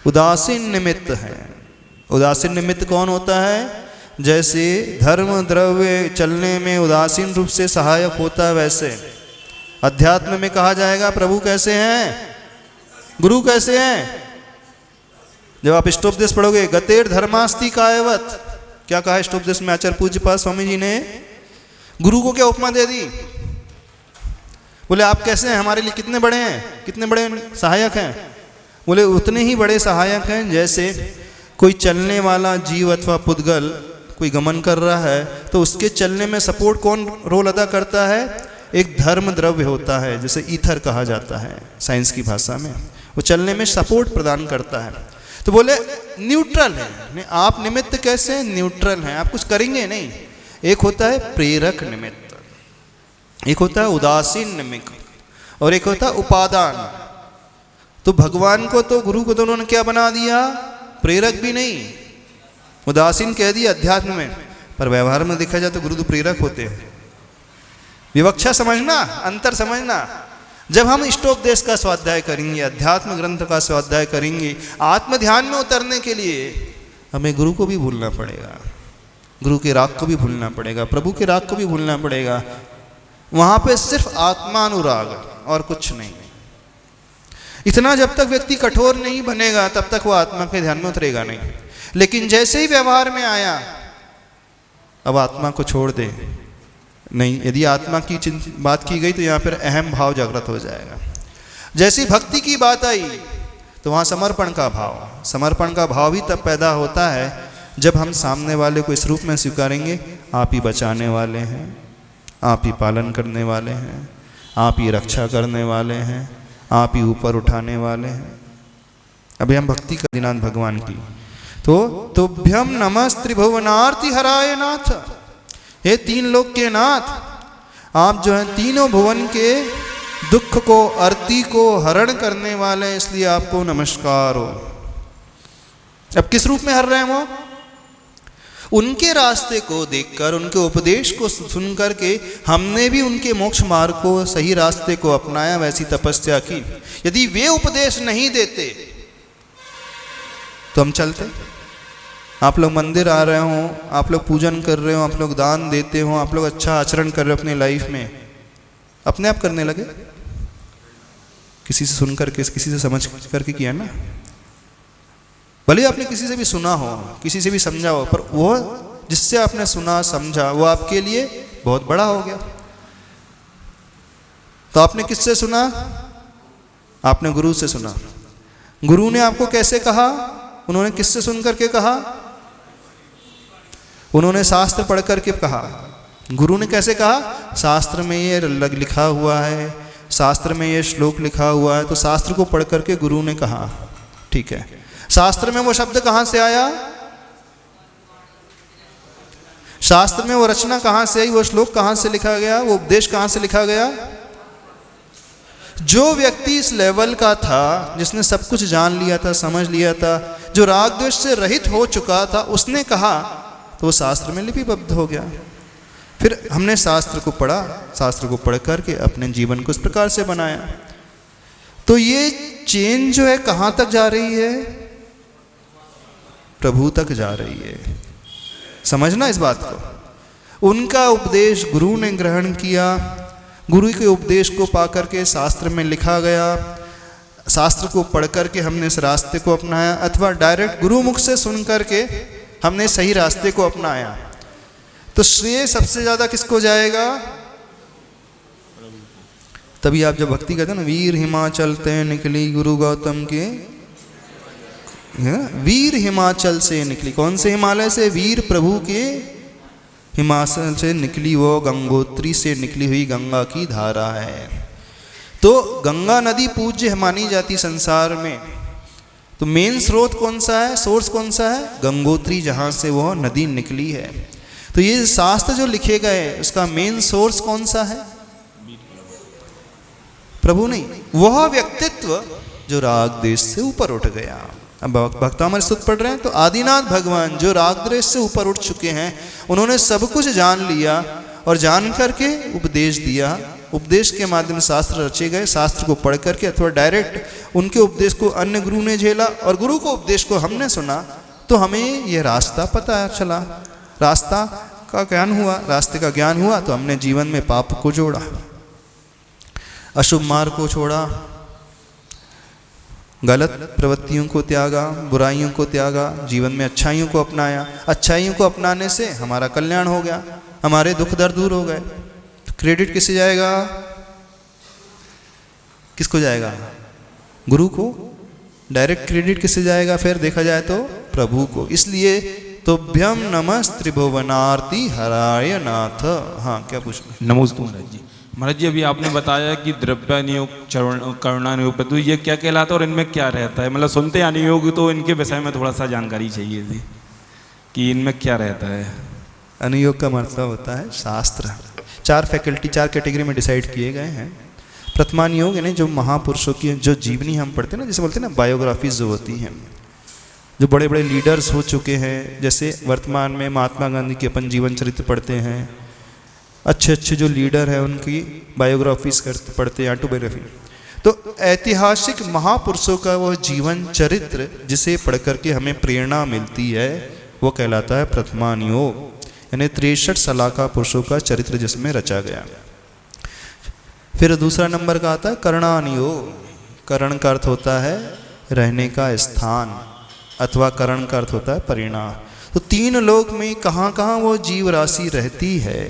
उदासीन निमित्त है। उदासीन निमित्त कौन होता है? जैसे धर्म द्रव्य चलने में उदासीन रूप से सहायक होता है, वैसे अध्यात्म में कहा जाएगा प्रभु कैसे हैं, गुरु कैसे हैं। जब आप इष्टोपदेश पढ़ोगे, गतेर धर्मास्ति कायवत, क्या कहा इष्टोपदेश में आचार्य पूज्यपाद स्वामी जी ने? गुरु को क्या उपमा दे दी? बोले आप कैसे हैं, हमारे लिए कितने बड़े हैं, कितने बड़े सहायक हैं? बोले उतने ही बड़े सहायक हैं जैसे कोई चलने वाला जीव अथवा पुद्गल कोई गमन कर रहा है तो उसके चलने में सपोर्ट कौन रोल अदा करता है? एक धर्म द्रव्य होता है, जैसे ईथर कहा जाता है साइंस की भाषा में। वो चलने में सपोर्ट प्रदान करता है। तो बोले न्यूट्रल है। नहीं, आप निमित्त कैसे? न्यूट्रल हैं, आप कुछ करेंगे नहीं। एक होता है प्रेरक निमित्त, एक होता है उदासीन निमित्त, और एक होता है उपादान। तो भगवान को तो, गुरु को तो उन्होंने क्या बना दिया? प्रेरक भी नहीं, उदासीन कह दिया अध्यात्म में। पर व्यवहार में देखा जाए तो गुरु तो प्रेरक होते हैं। विवक्षा समझना, अंतर समझना। जब हम इष्टोपदेश का स्वाध्याय करेंगे, अध्यात्म ग्रंथ का स्वाध्याय करेंगे, आत्म ध्यान में उतरने के लिए हमें गुरु को भी भूलना पड़ेगा, गुरु के राग को भी भूलना पड़ेगा, प्रभु के राग को भी भूलना पड़ेगा। वहां पे सिर्फ आत्मानुराग और कुछ नहीं। इतना जब तक व्यक्ति कठोर नहीं बनेगा तब तक वो आत्मा के ध्यान में उतरेगा नहीं। लेकिन जैसे ही व्यवहार में आया, अब आत्मा को छोड़ दे नहीं, यदि आत्मा की बात की गई तो यहाँ पर अहम भाव जागृत हो जाएगा। जैसी भक्ति की बात आई तो वहाँ समर्पण का भाव, समर्पण का भाव भी तब पैदा होता है जब हम सामने वाले को इस रूप में स्वीकारेंगे, आप ही बचाने वाले हैं, आप ही पालन करने वाले हैं, आप ही रक्षा करने वाले हैं, आप ही ऊपर उठाने वाले हैं। अभी हम भक्ति कर दीनाथ भगवान की। तो तुभ्यम नमः त्रिभुवनार्ति हराय नाथ, हे तीन लोक के नाथ, आप जो हैं तीनों भुवन के दुख को, आरती को हरण करने वाले हैं, इसलिए आपको नमस्कार हो। अब किस रूप में हर रहे हैं वो? उनके रास्ते को देखकर, उनके उपदेश को सुन करके हमने भी उनके मोक्ष मार्ग को, सही रास्ते को अपनाया, वैसी तपस्या की। यदि वे उपदेश नहीं देते तो हम चलते। आप लोग मंदिर आ रहे हो, आप लोग पूजन कर रहे हो, आप लोग दान देते हो, आप लोग अच्छा आचरण कर रहे हो अपनी लाइफ में, अपने आप करने लगे? किसी से सुन करके, किसी से समझ करके किया ना? भले आपने किसी से भी सुना हो, किसी से भी समझा हो, पर वो जिससे आपने सुना समझा वो आपके लिए बहुत बड़ा हो गया। तो आपने किससे सुना? आपने गुरु से सुना। गुरु ने आपको कैसे कहा? उन्होंने किससे सुन करके कहा? उन्होंने शास्त्र पढ़ करके कहा। गुरु ने कैसे कहा? शास्त्र में ये लिखा हुआ है, शास्त्र में ये श्लोक लिखा हुआ है, तो शास्त्र को पढ़ करके गुरु ने कहा। ठीक है, शास्त्र में वो शब्द कहाँ से आया? शास्त्र में वो रचना कहाँ से आई? वो श्लोक कहाँ से लिखा गया? वो उपदेश कहाँ से लिखा गया? जो व्यक्ति इस लेवल का था, जिसने सब कुछ जान लिया था, समझ लिया था, जो राग द्वेष से रहित हो चुका था, उसने कहा, तो वो शास्त्र में लिपिबद्ध हो गया। फिर हमने शास्त्र को पढ़ा, शास्त्र को पढ़ करके अपने जीवन को इस प्रकार से बनाया। तो ये चेन जो है कहाँ तक जा रही है? प्रभु तक जा रही है। समझना इस बात को। उनका उपदेश गुरु ने ग्रहण किया, गुरु के उपदेश को पाकर के शास्त्र में लिखा गया। शास्त्र को पढ़ करके हमने इस रास्ते को अपनाया, अथवा डायरेक्ट गुरु मुख से सुन करके हमने सही रास्ते को अपनाया, तो श्रेय सबसे ज़्यादा किसको जाएगा? तभी आप जब भक्ति कहते हैं ना, वीर हिमाचल ते निकली गुरु गौतम के, वीर हिमाचल से निकली, कौन से हिमालय से? वीर प्रभु के हिमाचल से निकली, वो गंगोत्री से निकली हुई गंगा की धारा है। तो गंगा नदी पूज्य मानी जाती संसार में, तो मेन स्रोत कौन सा है, सोर्स कौन सा है? गंगोत्री, जहाँ से वो नदी निकली है। तो ये शास्त्र जो लिखे गए उसका मेन सोर्स कौन सा है? प्रभु नहीं, वह व्यक्तित्व जो राग देश से ऊपर उठ गया। अब भक्तामृत स्तुति पढ़ रहे हैं तो आदिनाथ भगवान जो राग देश से ऊपर उठ चुके हैं, उन्होंने सब कुछ जान लिया और जान करके उपदेश दिया। उपदेश के माध्यम से शास्त्र रचे गए, शास्त्र को पढ़ करके अथवा डायरेक्ट उनके उपदेश को अन्य गुरु ने झेला और गुरु को उपदेश को हमने सुना, तो हमें यह रास्ता पता चला, रास्ता का ज्ञान हुआ, रास्ते का ज्ञान हुआ, तो हमने जीवन में पाप को जोड़ा, अशुभ मार्ग को छोड़ा, गलत प्रवृत्तियों को त्यागा, बुराइयों को त्यागा, जीवन में अच्छाइयों को अपनाया। अच्छाइयों को अपनाने से हमारा कल्याण हो गया, हमारे दुख दर्द दूर हो गए। तो क्रेडिट किससे जाएगा? किसको जाएगा? गुरु को। डायरेक्ट क्रेडिट किससे जाएगा? फिर देखा जाए तो प्रभु को। इसलिए तुभ्यम नमस् त्रिभुवनार्ति हराय नाथ। हाँ, क्या पूछना? नमोस्तु महाराज जी। महाराज जी, अभी आपने बताया कि द्रव्यानुयोग, करुणानुयोग, तो ये क्या कहलाता है और इनमें क्या रहता है? मतलब सुनते अनुयोग, तो इनके विषय में थोड़ा सा जानकारी चाहिए थी कि इनमें क्या रहता है। अनुयोग का मतलब होता है शास्त्र। 4 फैकल्टी, 4 कैटेगरी में डिसाइड किए गए हैं। प्रथमानुयोग यानी जो महापुरुषों की जो जीवनी हम पढ़ते हैं ना, जैसे बोलते हैं ना बायोग्राफीज जो होती हैं, जो बड़े बड़े लीडर्स हो चुके हैं, जैसे वर्तमान में महात्मा गांधी की अपन जीवन चरित्र पढ़ते हैं, अच्छे अच्छे जो लीडर हैं उनकी बायोग्राफीज पढ़ते हैं, ऑटोबायोग्राफी। तो ऐतिहासिक महापुरुषों का वह जीवन चरित्र जिसे पढ़ करके हमें प्रेरणा मिलती है, वो कहलाता है प्रथमानुयोग, यानी 63 सलाका पुरुषों का चरित्र जिसमें रचा गया। फिर दूसरा नंबर का आता है करणानुयोग। करण का अर्थ होता है रहने का स्थान, अथवा करण का अर्थ होता है परिणाम। तो 3 लोक में कहाँ कहाँ वो जीव राशि रहती है,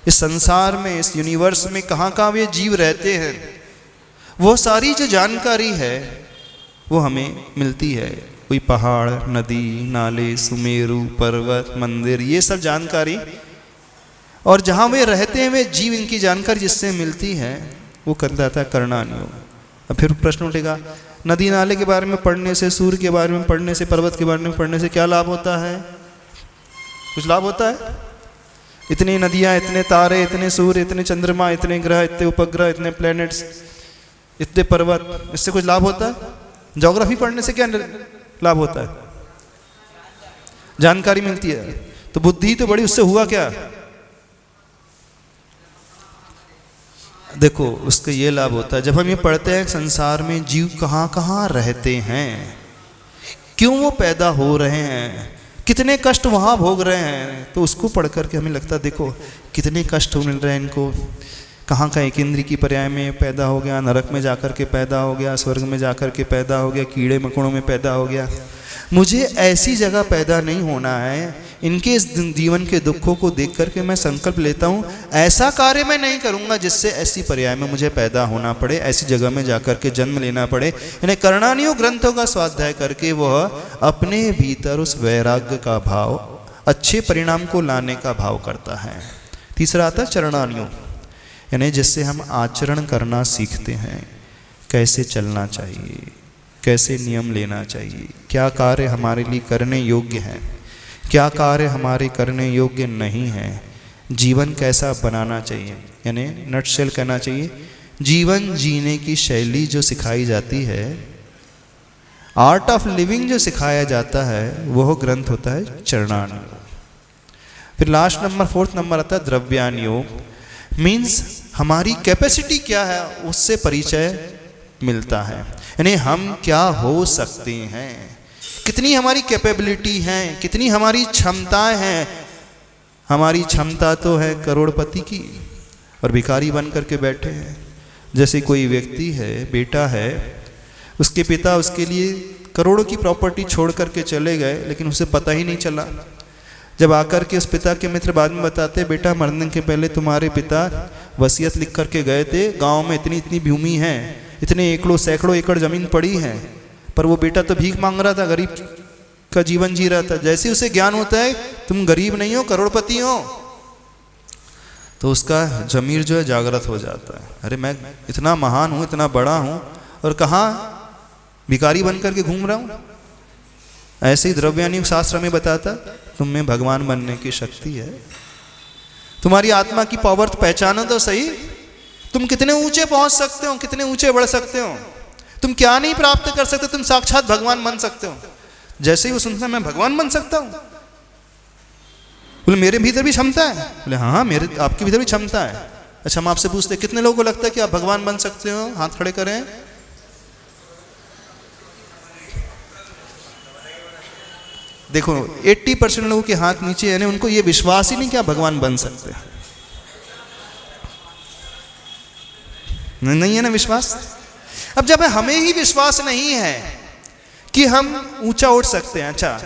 इस संसार में, इस यूनिवर्स में कहाँ कहाँ वे जीव रहते हैं, वो सारी जो जानकारी है वो हमें मिलती है। कोई पहाड़, नदी, नाले, सुमेरु, पर्वत, मंदिर, ये सब जानकारी, और जहाँ वे रहते हैं वे जीव, इनकी जानकारी जिससे मिलती है वो कर जाता है करणानुयोग। अब फिर प्रश्न उठेगा, नदी नाले के बारे में पढ़ने से, सूर्य के बारे में पढ़ने से, पर्वत के बारे में पढ़ने से क्या लाभ होता है? कुछ लाभ होता है? इतनी नदियाँ, इतने तारे, इतने सूर्य, इतने चंद्रमा, इतने ग्रह, इतने उपग्रह, इतने प्लैनेट्स, इतने पर्वत, इससे कुछ लाभ होता है? ज्योग्राफी पढ़ने से क्या लाभ होता है? जानकारी मिलती है। तो बुद्धि तो बड़ी, उससे हुआ क्या? देखो, उसका ये लाभ होता है, जब हम ये पढ़ते हैं संसार में जीव कहाँ कहाँ रहते हैं, क्यों वो पैदा हो रहे हैं, कितने कष्ट वहाँ भोग रहे हैं, तो उसको पढ़ करके हमें लगता है देखो कितने कष्ट मिल रहे हैं इनको। कहाँ का एक इंद्र की पर्याय में पैदा हो गया, नरक में जाकर के पैदा हो गया, स्वर्ग में जाकर के पैदा हो गया, कीड़े मकोड़ों में पैदा हो गया। मुझे ऐसी जगह पैदा नहीं होना है। इनके इस जीवन के दुखों को देख करके मैं संकल्प लेता हूँ, ऐसा कार्य मैं नहीं करूँगा जिससे ऐसी पर्याय में मुझे पैदा होना पड़े, ऐसी जगह में जाकर के जन्म लेना पड़े। यानी करणानुयोग ग्रंथों का स्वाध्याय करके वह अपने भीतर उस वैराग्य का भाव, अच्छे परिणाम को लाने का भाव करता है। तीसरा आता है चरणानुयोग, यानी जिससे हम आचरण करना सीखते हैं, कैसे चलना चाहिए, कैसे नियम लेना चाहिए, क्या कार्य हमारे लिए करने योग्य है, क्या कार्य हमारे करने योग्य नहीं है, जीवन कैसा बनाना चाहिए, यानी नटशेल कहना चाहिए जीवन जीने की शैली जो सिखाई जाती है, आर्ट ऑफ लिविंग जो सिखाया जाता है, वह ग्रंथ होता है चरणानुयोग। फिर लास्ट नंबर 4th नंबर आता है द्रव्यानुयोग। मीन्स हमारी कैपेसिटी क्या है उससे परिचय मिलता है, यानी हम क्या हो सकते हैं, कितनी हमारी कैपेबिलिटी है, कितनी हमारी क्षमताएं हैं। हमारी क्षमता तो है करोड़पति की और भिखारी बन करके बैठे हैं। जैसे कोई व्यक्ति है, बेटा है, उसके पिता उसके लिए करोड़ों की प्रॉपर्टी छोड़ करके चले गए, लेकिन उसे पता ही नहीं चला। जब आकर के उस पिता के मित्र बाद में बताते, बेटा मरने के पहले तुम्हारे पिता वसीयत लिख करके गए थे, गांव में इतनी इतनी भूमि है, इतने एकड़ों सैकड़ों एकड़ जमीन पड़ी है, पर वो बेटा तो भीख मांग रहा था, गरीब का जीवन जी रहा था। जैसे उसे ज्ञान होता है तुम गरीब नहीं हो, करोड़पति हो, तो उसका जमीर जो है जागृत हो जाता है। अरे मैं इतना महान हूँ, इतना बड़ा हूँ, और कहाँ भिखारी बन करके घूम रहा हूँ। ऐसे ही द्रव्यानी शास्त्र में बताता, तुम में भगवान बनने की शक्ति है, तुम्हारी आत्मा की पावर पहचानो तो सही, तुम कितने ऊंचे पहुंच सकते हो, कितने ऊंचे बढ़ सकते हो, तुम क्या नहीं प्राप्त कर सकते, तुम साक्षात भगवान बन सकते हो। जैसे ही वो सुनता मैं भगवान बन सकता हूँ, बोले मेरे भीतर भी क्षमता है, बोले हाँ मेरे आपके भीतर भी क्षमता है। अच्छा हम आपसे पूछते कितने लोगों को लगता है कि आप भगवान बन सकते हो, हाथ खड़े करें। देखो 80% लोगों के हाथ नीचे, यानी उनको ये विश्वास ही नहीं कि आप भगवान बन सकते। नहीं है ना विश्वास। अब जब हमें ही विश्वास नहीं है कि हम ऊंचा उठ सकते हैं। अच्छा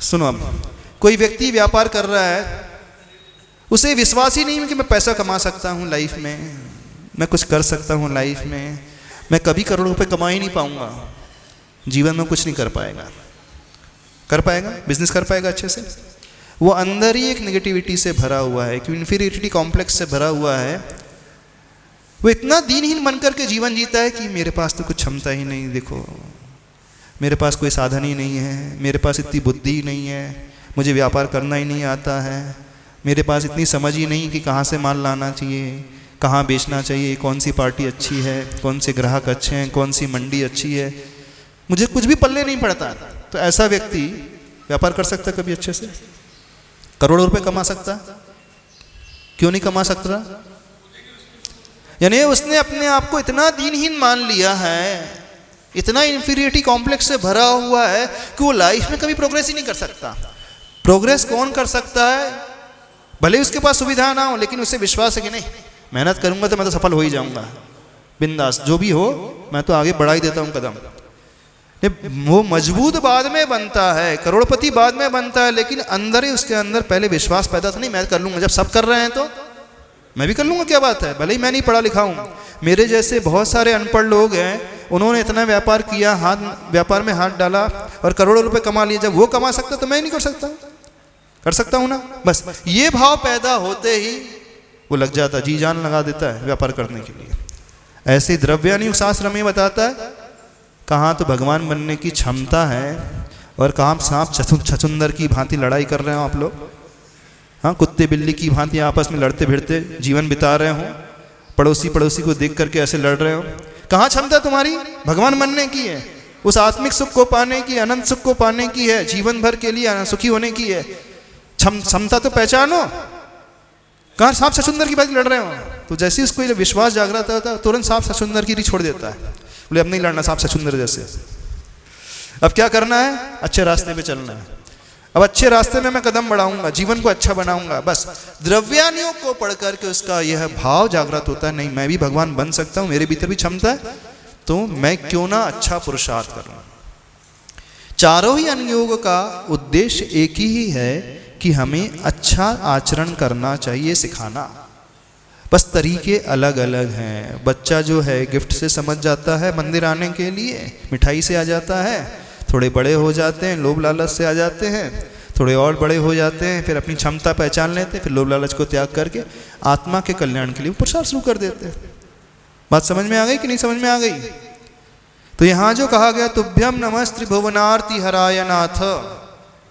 सुनो, अब कोई व्यक्ति व्यापार कर रहा है, उसे विश्वास ही नहीं है कि मैं पैसा कमा सकता हूं लाइफ में, मैं कुछ कर सकता हूं लाइफ में, मैं कभी करोड़ों रुपए कमा ही नहीं पाऊंगा, जीवन में कुछ नहीं कर पाएगा, बिजनेस कर पाएगा अच्छे से। वो अंदर ही एक नेगेटिविटी से भरा हुआ है, कि इन्फीरियरिटी कॉम्प्लेक्स से भरा हुआ है। वो इतना दीनहीन बन करके जीवन जीता है कि मेरे पास तो कुछ क्षमता ही नहीं, देखो मेरे पास कोई साधन ही नहीं है, मेरे पास इतनी बुद्धि ही नहीं है, मुझे व्यापार करना ही नहीं आता है, मेरे पास इतनी समझ ही नहीं कि कहाँ से माल लाना चाहिए, कहाँ बेचना चाहिए, कौन सी पार्टी अच्छी है, कौन से ग्राहक अच्छे हैं, कौन सी मंडी अच्छी है, मुझे कुछ भी पल्ले नहीं पड़ता। तो ऐसा व्यक्ति व्यापार कर सकता कभी अच्छे से, करोड़ों रुपए कमा सकता, क्यों नहीं कमा सकता? यानी उसने अपने आप को इतना दीनहीन मान लिया है, इतना इंफीरियरिटी कॉम्प्लेक्स से भरा हुआ है कि वो लाइफ में कभी प्रोग्रेस ही नहीं कर सकता। प्रोग्रेस कौन कर सकता है? भले उसके पास सुविधा ना हो, लेकिन उसे विश्वास है कि नहीं मेहनत करूंगा तो मैं तो सफल हो ही जाऊंगा, बिंदास जो भी हो मैं तो आगे बढ़ा ही देता हूं कदम। वो मजबूत बाद में बनता है, करोड़पति बाद में बनता है, लेकिन अंदर ही उसके अंदर पहले विश्वास पैदा था, नहीं मैं कर लूंगा, जब सब कर रहे हैं तो मैं भी कर लूंगा, क्या बात है, भले ही मैं नहीं पढ़ा लिखा हूं। मेरे जैसे बहुत सारे अनपढ़ लोग हैं, उन्होंने इतना व्यापार किया, व्यापार में हाथ डाला और करोड़ों रुपए कमा लिए। जब वो कमा सकता तो मैं नहीं कर सकता? कर सकता हूं ना। बस ये भाव पैदा होते ही वो लग जाता, जी जान लगा देता है व्यापार करने के लिए। ऐसे द्रव्यानी शास्त्र में बताता है कहाँ तो भगवान बनने की क्षमता है और कहाँ सांप छछुंदर की भांति लड़ाई कर रहे हो आप लोग, हाँ कुत्ते बिल्ली की भांति आपस में लड़ते भिड़ते जीवन बिता रहे हो, पड़ोसी को देख करके ऐसे लड़ रहे हो। कहाँ क्षमता तुम्हारी भगवान बनने की है, उस आत्मिक सुख को पाने की, अनंत सुख को पाने की है, जीवन भर के लिए सुखी होने की है। क्षमता तो पहचानो, कहाँ सांप छछुंदर की बात लड़ रहे हो। तो जैसे उसको ये विश्वास जागृत होता है, तुरंत सांप छछुंदर की छोड़ देता है, बोले अब नहीं लड़ना सांप छछुंदर जैसे। अब क्या करना है? अच्छे रास्ते पे चलना है। अब अच्छे रास्ते में मैं कदम बढ़ाऊंगा, जीवन को अच्छा बनाऊंगा। बस द्रव्यानियों को पढ़ करके उसका यह भाव जागृत होता है, नहीं मैं भी भगवान बन सकता हूं, मेरे भीतर भी क्षमता है, तो मैं क्यों ना अच्छा पुरुषार्थ करूं। चारों ही अनुयोग का उद्देश्य एक ही है कि हमें अच्छा आचरण करना चाहिए, सिखाना। बस तरीके अलग अलग हैं। बच्चा जो है गिफ्ट से समझ जाता है, मंदिर आने के लिए मिठाई से आ जाता है, थोड़े बड़े हो जाते हैं लोभ लालच से आ जाते हैं, थोड़े और बड़े हो जाते हैं फिर अपनी क्षमता पहचान लेते हैं, फिर लोभ लालच को त्याग करके आत्मा के कल्याण के लिए पुरुषार्थ शुरू कर देते हैं। बात समझ में आ गई कि नहीं समझ में आ गई? तो यहाँ जो कहा गया तुभ्यम नमः त्रिभुवनार्ति हराय नाथ,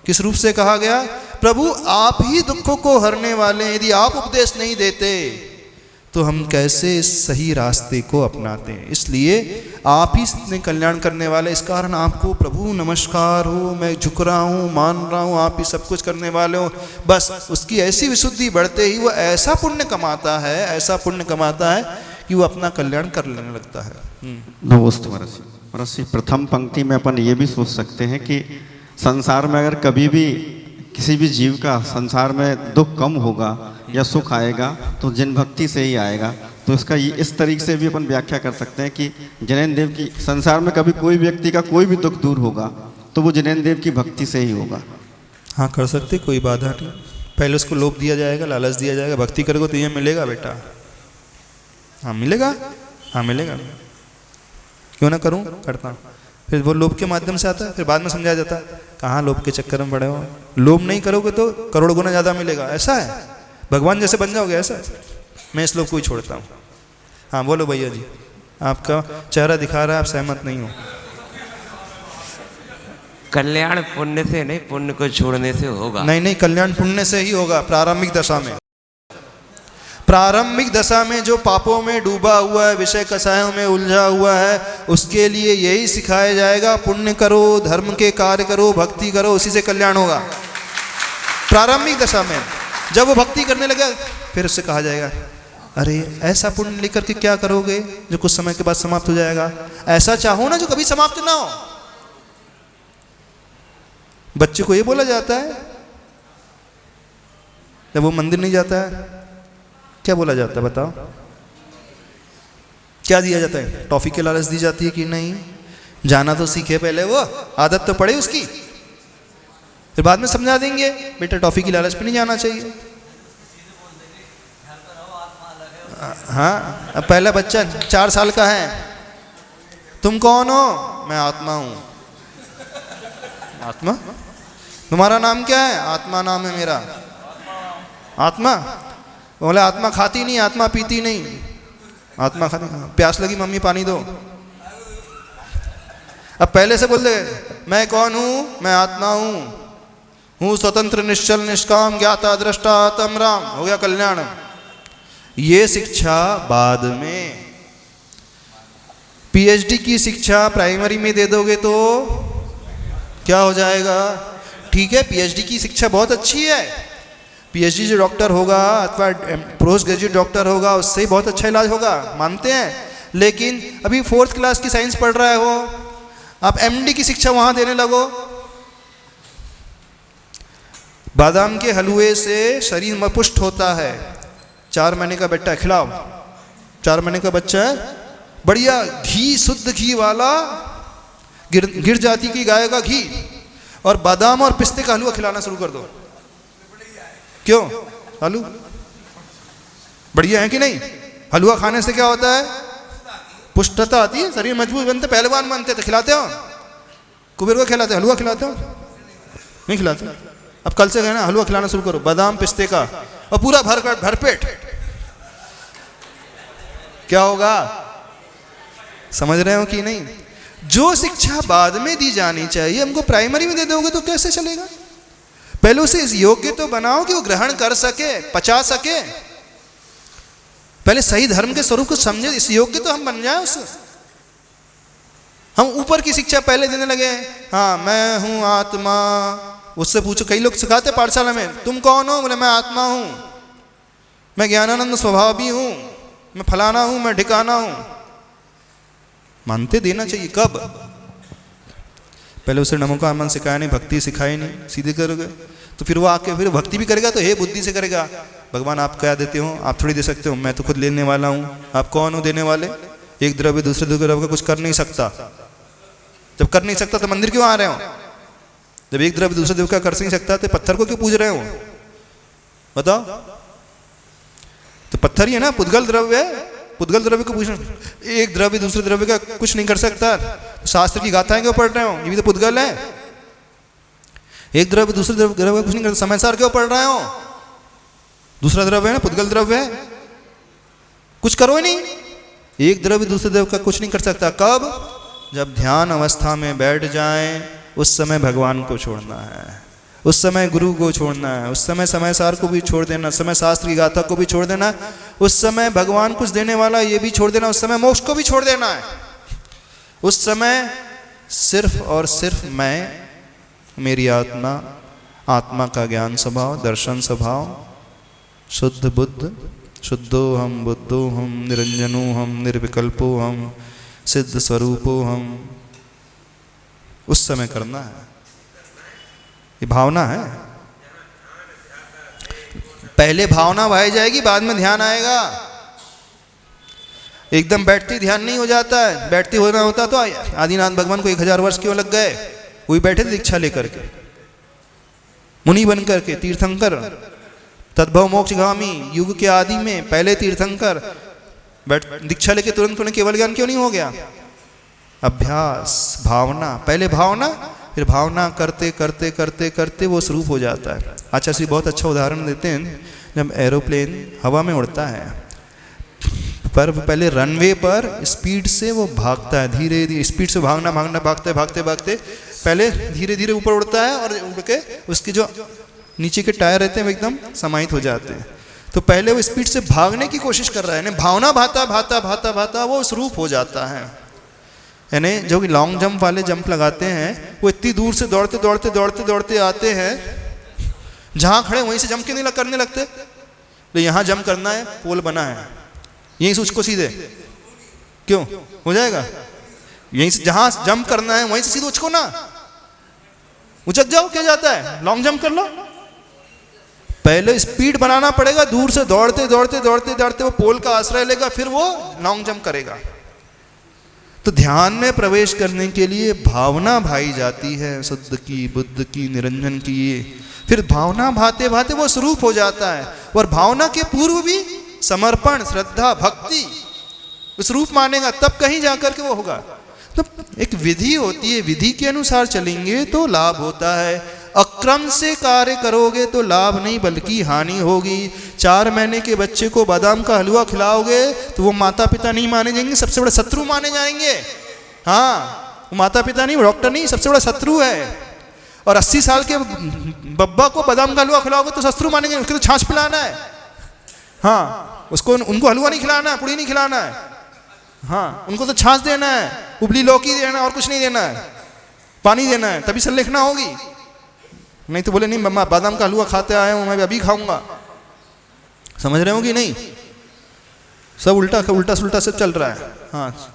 किस रूप से कहा गया? प्रभु आप ही दुखों को हरने वाले हैं, यदि आप उपदेश नहीं देते तो हम कैसे इस सही रास्ते को अपनाते हैं। इसलिए आप ही इतने कल्याण करने वाले, इस कारण आपको प्रभु नमस्कार हो, मैं झुक रहा हूँ, मान रहा हूँ, आप ही सब कुछ करने वाले हो। बस उसकी ऐसी विशुद्धि बढ़ते ही वो ऐसा पुण्य कमाता है, ऐसा पुण्य कमाता है कि वो अपना कल्याण कर लेने लगता है। नमस्ते महर्षि, प्रथम पंक्ति में अपन ये भी सोच सकते हैं कि संसार में अगर कभी भी किसी भी जीव का संसार में दुख कम होगा या सुख आएगा तो जिन भक्ति से ही आएगा। तो इसका ये इस तरीके से भी अपन व्याख्या कर सकते हैं कि जैन देव की संसार में कभी कोई व्यक्ति का कोई भी दुख दूर होगा तो वो जैन देव की भक्ति से ही होगा। हाँ कर सकते, कोई बाधा नहीं। पहले उसको लोभ दिया जाएगा, लालच दिया जाएगा, भक्ति करोगे तो ये मिलेगा बेटा। हाँ मिलेगा, हाँ मिलेगा, क्यों ना करूँ, करता हूँ। फिर वो लोभ के माध्यम से आता है, फिर बाद में समझाया जाता है कहाँ लोभ के चक्कर में पड़े हो, लोभ नहीं करोगे तो करोड़ गुना ज़्यादा मिलेगा। ऐसा है, भगवान जैसे बन जाओगे ऐसा। मैं इस लोभ को ही छोड़ता हूँ। हाँ बोलो भैया जी, आपका चेहरा दिखा रहा है, आप सहमत नहीं हो। कल्याण पुण्य से नहीं, पुण्य को छोड़ने से होगा। नहीं नहीं, कल्याण पुण्य से ही होगा। प्रारंभिक दशा में, प्रारंभिक दशा में जो पापों में डूबा हुआ है, विषय कसायों में उलझा हुआ है, उसके लिए यही सिखाया जाएगा, पुण्य करो, धर्म के कार्य करो, भक्ति करो, उसी से कल्याण होगा। प्रारंभिक दशा में जब वो भक्ति करने लगा, फिर उससे कहा जाएगा अरे ऐसा पुण्य लेकर के क्या करोगे जो कुछ समय के बाद समाप्त हो जाएगा। ऐसा चाहो ना जो कभी समाप्त ना हो। बच्चे को ये बोला जाता है जब वो मंदिर नहीं जाता है, क्या बोला जाता है बताओ, क्या दिया जाता है? टॉफी की लालच दी जाती है कि नहीं? जाना तो सीखे पहले, वो आदत तो पड़े उसकी, फिर बाद में समझा देंगे बेटा टॉफी की लालच पे नहीं जाना चाहिए। हाँ, अब पहला बच्चा 4 साल का है, तुम कौन हो? मैं आत्मा हूं। आत्मा? तुम्हारा नाम क्या है? आत्मा नाम है मेरा। आत्मा? बोले आत्मा खाती नहीं, आत्मा पीती नहीं। आत्मा खाती, प्यास लगी मम्मी पानी दो। अब पहले से बोल दे मैं कौन हूं? मैं आत्मा हूं स्वतंत्र निश्चल निष्काम ज्ञाता दृष्टा आत्म राम। हो गया कल्याण। ये शिक्षा बाद में, पीएचडी की शिक्षा प्राइमरी में दे दोगे तो क्या हो जाएगा? ठीक है, पीएचडी की शिक्षा बहुत अच्छी है, पीएचडी जो डॉक्टर होगा अथवा पोस्ट ग्रेजुएट डॉक्टर होगा उससे ही बहुत अच्छा इलाज होगा, मानते हैं। लेकिन अभी 4th क्लास की साइंस पढ़ रहा है वो, आप एमडी की शिक्षा वहां देने लगो। बादाम के हलवे से शरीर में पुष्ट होता है। 4 महीने का बेटा खिलाओ, 4 महीने का बच्चा है, बढ़िया घी, शुद्ध घी वाला, गिर जाती की गाय का घी और बादाम और पिस्ते का हलवा खिलाना शुरू कर दो। क्यों? आलू बढ़िया है कि नहीं? हलवा खाने से क्या होता है? पुष्टता आती है, शरीर मजबूत बनते, पहलवान बनते। तो खिलाते हो? कुबेर को खिलाते हो? हलवा खिलाते हो? नहीं खिलाते। अब कल से कहना हलवा खिलाना शुरू करो, बादाम पिस्ते का, और पूरा भरपेट। क्या होगा? समझ रहे हो कि नहीं? जो शिक्षा बाद में दी जानी चाहिए हमको प्राइमरी में दे दोगे तो कैसे चलेगा? पहले उसे इस योग्य तो बनाओ कि वो ग्रहण कर सके, पचा सके। पहले सही धर्म के स्वरूप को समझे, इस योग्य तो हम बन जाए उससे। हम ऊपर की शिक्षा पहले देने लगे, हाँ मैं हूं आत्मा। उससे पूछो, कई लोग सिखाते पाठशाला में, तुम कौन हो? बोले मैं आत्मा हूं, मैं ज्ञानानंद स्वभावी हूं, मैं फलाना हूं, मैं ढिकाना हूं। मानते देना चाहिए। कब? पहले उसे नमो का मन सिखाया नहीं, भक्ति सिखाई नहीं, सीधे करोगे तो फिर वो आके फिर भक्ति भी करेगा तो हे बुद्धि से करेगा। भगवान आप क्या देते हो? आप थोड़ी दे सकते हो, मैं तो खुद लेने वाला हूँ। आप कौन हो देने वाले? एक द्रव्य दूसरे द्रव्य का कुछ कर नहीं सकता। जब कर नहीं सकता तो मंदिर क्यों आ रहे हो? जब एक द्रव्य दूसरे द्रव्य का कर नहीं सकता तो पत्थर को क्यों पूज रहे हो? बताओ। तो पत्थर ही है ना, पुद्गल द्रव्य है, पुद्गल द्रव्य को पूछना। एक द्रव्य दूसरे द्रव्य का कुछ नहीं कर सकता, शास्त्र की गाथाएं क्यों पढ़ रहे हो? ये भी तो पुद्गल है। एक द्रव्य दूसरे द्रव्य का कुछ नहीं कर सकता, समयसार क्यों पढ़ रहे हो? दूसरा द्रव्य है ना, पुद्गल द्रव्य है, कुछ करो ही नहीं। एक द्रव्य दूसरे द्रव्य का कुछ नहीं कर सकता। कब? जब ध्यान अवस्था में बैठ जाए, उस समय भगवान को छोड़ना है, उस समय गुरु को छोड़ना है, उस समय समयसार को भी छोड़ देना, उस समय शास्त्र की गाथा को भी छोड़ देना, उस समय भगवान कुछ देने वाला ये भी छोड़ देना, उस समय मोक्ष को भी छोड़ देना है। उस समय सिर्फ और सिर्फ मैं, मेरी आत्मा, आत्मा का ज्ञान स्वभाव, दर्शन स्वभाव, शुद्ध बुद्ध, शुद्धो हम, बुद्धो हम, निरंजनो हम, निर्विकल्पो हम, सिद्ध स्वरूपो हम, उस समय करना है। ये भावना है। पहले भावना भाई जाएगी, बाद में ध्यान आएगा। एकदम बैठते ही ध्यान नहीं हो जाता है। बैठते होना होता तो आदिनाथ भगवान को 1000 वर्ष क्यों लग गए? वही बैठे थे दीक्षा लेकर के, मुनि बन करके, तीर्थंकर, तद्भव मोक्षगामी, युग के आदि में पहले तीर्थंकर। दीक्षा लेके तुरंत उन्हें केवल ज्ञान क्यों नहीं हो गया? अभ्यास, भावना, पहले भावना, फिर भावना करते करते करते करते वो स्वरूप हो जाता है। आचार्य श्री बहुत अच्छा उदाहरण देते हैं, जब एरोप्लेन हवा में उड़ता है, पर पहले रनवे पर स्पीड से वो भागता है, धीरे धीरे स्पीड से भागना भागना भागते भागते भागते पहले धीरे धीरे ऊपर उड़ता है और उड़ के उसके जो नीचे के टायर रहते हैं वो एकदम समाहित हो जाते हैं। तो पहले वो स्पीड से भागने की कोशिश कर रहा है, भावना भाता भाता भाता भाता वो स्वरूप हो जाता है। यानी जो कि लॉन्ग जंप वाले जंप लगाते हैं वो इतनी दूर से दौड़ते दौड़ते दौड़ते दौड़ते आते हैं, जहाँ खड़े वहीं से जंप क्यों नहीं करने लगते? तो यहाँ जंप करना है, पोल बना है, यहीं से उसको सीधे क्यों हो जाएगा? यहीं से जहाँ जंप करना है वहीं से सीधे उचको ना, उचक जाओ, क्या जाता है? लॉन्ग जंप कर लो। पहले स्पीड बनाना पड़ेगा, दूर से दौड़ते दौड़ते दौड़ते दौड़ते वो पोल का आश्रय लेगा, फिर वो लॉन्ग जंप करेगा। तो ध्यान में प्रवेश करने के लिए भावना भाई जाती है, शुद्ध की, बुद्ध की, निरंजन की, फिर भावना भाते भाते वो स्वरूप हो जाता है। और भावना के पूर्व भी समर्पण, श्रद्धा, भक्ति उस रूप मानेगा, तब कहीं जाकर के वो होगा। तो एक विधि होती है, विधि के अनुसार चलेंगे तो लाभ होता है। अक्रम से कार्य करोगे तो लाभ नहीं बल्कि हानि होगी। 4 महीने के बच्चे को बादाम का हलवा खिलाओगे तो वो माता पिता नहीं माने जाएंगे, सबसे बड़े शत्रु माने जाएंगे। हाँ, वो माता पिता नहीं, वो डॉक्टर नहीं, सबसे बड़ा शत्रु है। और 80 साल के बब्बा को बादाम का हलवा खिलाओगे तो शत्रु मानेंगे, उसको तो छाछ पिलाना है। हाँ, उसको उनको हलवा नहीं खिलाना है, पूड़ी नहीं खिलाना है। हाँ, उनको तो छाछ देना है, उबली लौकी देना है, और कुछ नहीं देना है, पानी देना है, तभी संलेखना होगी। नहीं तो बोले नहीं मम्मा बादाम का हलवा खाते आए हूँ, मैं अभी खाऊंगा। समझ रहे हो कि नहीं? सब उल्टा उल्टा सुल्टा सब चल रहा है। हाँ,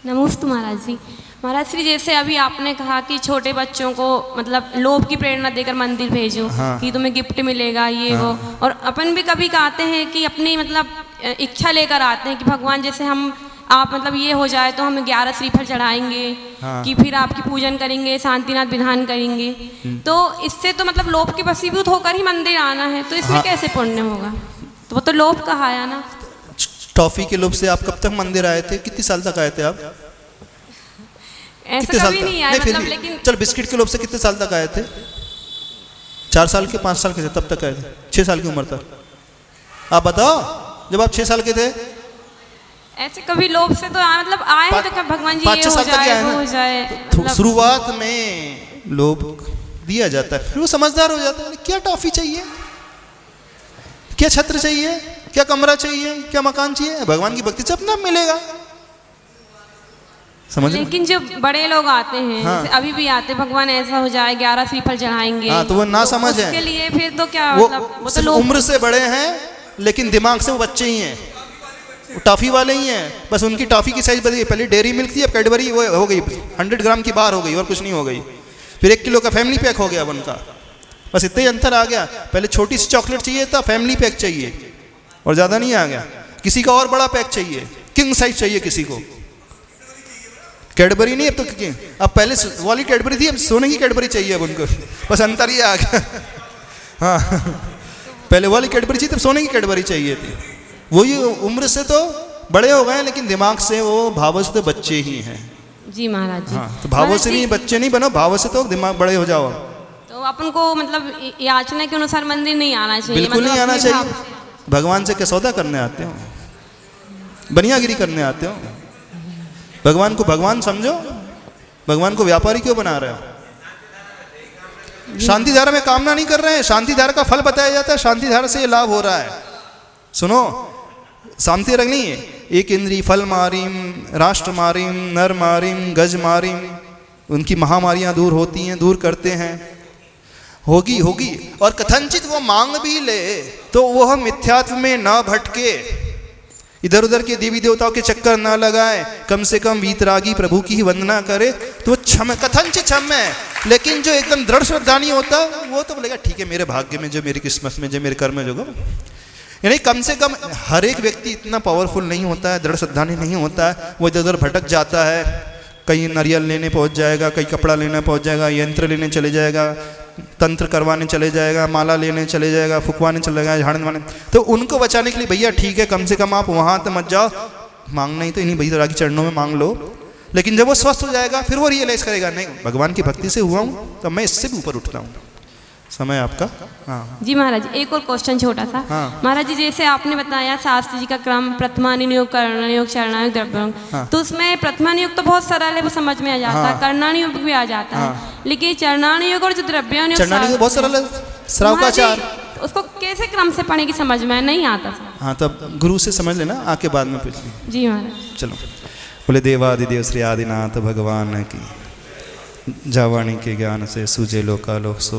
नमस्ते महाराज जी। महाराज श्री, जैसे अभी आपने कहा कि छोटे बच्चों को मतलब लोभ की प्रेरणा देकर मंदिर भेजो, हाँ। कि तुम्हें गिफ्ट मिलेगा ये वो, और अपन भी कभी कहते हैं कि अपनी मतलब इच्छा लेकर आते हैं कि भगवान जैसे हम आप मतलब ये हो जाए तो हम 11 श्रीफल चढ़ाएंगे, हाँ। कि फिर आपकी पूजन करेंगे, शांतिनाथ विधान करेंगे। तो इससे तो मतलब लोभ के वशीभूत होकर ही मंदिर आना है, तो इसमें हाँ। कैसे पुण्य होगा? तो वो तो लोभ कहाया ना। टॉफी के लोभ से आप कब तक मंदिर आए थे? कितने साल तक आए थे आप? ऐसा कभी नहीं आया मतलब, लेकिन चल बिस्किट के लोभ से कितने साल तक आए थे? 4 साल के, 5 साल के थे तब तक आए थे, 6 साल की उम्र तक। आप बताओ, जब आप 6 साल के थे ऐसे कभी लोभ से तो मतलब आए हैं तो क्या भगवान जी 5-6 ये हो साल तक जाए आए वो ना। हो जाए तो मतलब, शुरुआत में लोभ दिया जाता है, फिर वो समझदार हो जाता है। क्या टॉफी चाहिए, क्या छत्र चाहिए, क्या कमरा चाहिए, क्या मकान चाहिए? भगवान की भक्ति से अपना मिलेगा। समझ? लेकिन जो बड़े लोग आते हैं, हाँ। जैसे अभी भी आते, भगवान ऐसा हो जाए 11 श्रीफल चढ़ाएंगे, हाँ, तो वो ना समझ है। उसके लिए फिर तो क्या वो मतलब वो तो सिर्फ लोग उम्र से बड़े हैं लेकिन दिमाग से वो बच्चे ही हैं, वो टॉफी वाले ही हैं। बस उनकी टॉफी की साइज बदल गई, पहले डेयरी मिल्क थी, अब कैडबरी वो हो गई 100 ग्राम की बार हो गई, और कुछ नहीं हो गई। फिर 1 किलो का फैमिली पैक हो गया अब उनका, बस इतना ही अंतर आ गया। पहले छोटी सी चॉकलेट चाहिए था, फैमिली पैक चाहिए, और ज़्यादा नहीं आ गया। किसी का और बड़ा पैक चाहिए, किंग साइज चाहिए किसी को, कैडबरी नहीं अब तो किंग। अब पहले वाली कैडबरी थी, अब सोने की कैडबरी चाहिए अब उनको, बस अंतर ही आ गया। हाँ, पहले वाली कैडबरी चाहिए, तब सोने की कैडबरी चाहिए थी। वही उम्र से तो बड़े हो गए लेकिन दिमाग से वो भावों से तो बच्चे ही हैं। जी महाराज जी। हाँ, तो भावों से नहीं बच्चे नहीं बनो, भावों से तो दिमाग बड़े हो जाओ। तो अपन को मतलब याचना के अनुसार मंदिर नहीं आना चाहिए, बिल्कुल मतलब नहीं आना अपने चाहिए। भाव से। भगवान से क्या सौदा करने आते हो, बनियागिरी करने आते हो? भगवान को भगवान समझो, भगवान को व्यापारी क्यों बना रहे हो? शांति धारा में कामना नहीं कर रहे हैं, शांति धारा का फल बताया जाता है, शांति धारा से ये लाभ हो रहा है। सुनो, शांति रंग नहीं है, एक इंद्री फल मारीम, राष्ट्र मारीम, नर मारीम, गज मारीम, उनकी महामारियां दूर होती हैं, दूर करते हैं। होगी होगी, और कथनचित वो मांग भी ले तो वह मिथ्यात्व में ना भटके, इधर उधर के देवी देवताओं के चक्कर ना लगाए, कम से कम वीतरागी प्रभु की ही वंदना करे तो वो क्षम कथनचित क्षम है। लेकिन जो एकदम दृढ़ श्रद्धा नहीं होता वो तो बोलेगा ठीक है, मेरे भाग्य में जो, मेरी किस्मत में जो, मेरे कर्म में जो होगा। यानी कम से कम हर एक व्यक्ति इतना पावरफुल नहीं होता है, दृढ़ श्रद्धानी नहीं होता है, वो इधर उधर भटक जाता है, कहीं नारियल लेने पहुंच जाएगा, कहीं कपड़ा लेने पहुंच जाएगा, यंत्र लेने चले जाएगा, तंत्र करवाने चले जाएगा, माला लेने चले जाएगा, फुकवाने चले जाएगा, झाड़ने वाने। तो उनको बचाने के लिए भैया ठीक है, कम से कम आप वहाँ तो मत जाओ, मांगना ही तो इन्हीं भैया के चरणों में मांग लो। लेकिन जब वो स्वस्थ हो जाएगा फिर वो रियलाइज़ करेगा नहीं भगवान की भक्ति से हुआ हूँ तो मैं इससे भी ऊपर उठता हूँ। समय आपका। हाँ जी महाराज, एक और क्वेश्चन छोटा सा। हाँ। महाराज जी, जैसे आपने बताया शास्त्र जी का क्रम प्रथमानियोग, कर्णानियोग, चरणानियोग, द्रव्ययोग, हाँ। तो उसमें प्रथमानियोग तो बहुत सरल है, वो समझ में आ जाता है, हाँ। कर्णानियोग भी आ जाता है, लेकिन चरणानियोग और जो द्रव्यानियोग, चरणानियोग बहुत सरल है, श्राव का आचार। उसको कैसे क्रम से पढ़े की समझ में नहीं आता सर। हाँ तब गुरु से समझ लेना, आके बाद में पूछ ली। जी महाराज। चलो बोले देवादिदेव श्री आदिनाथ भगवान की, जावाणी के ज्ञान से सूझे लोकालोक सो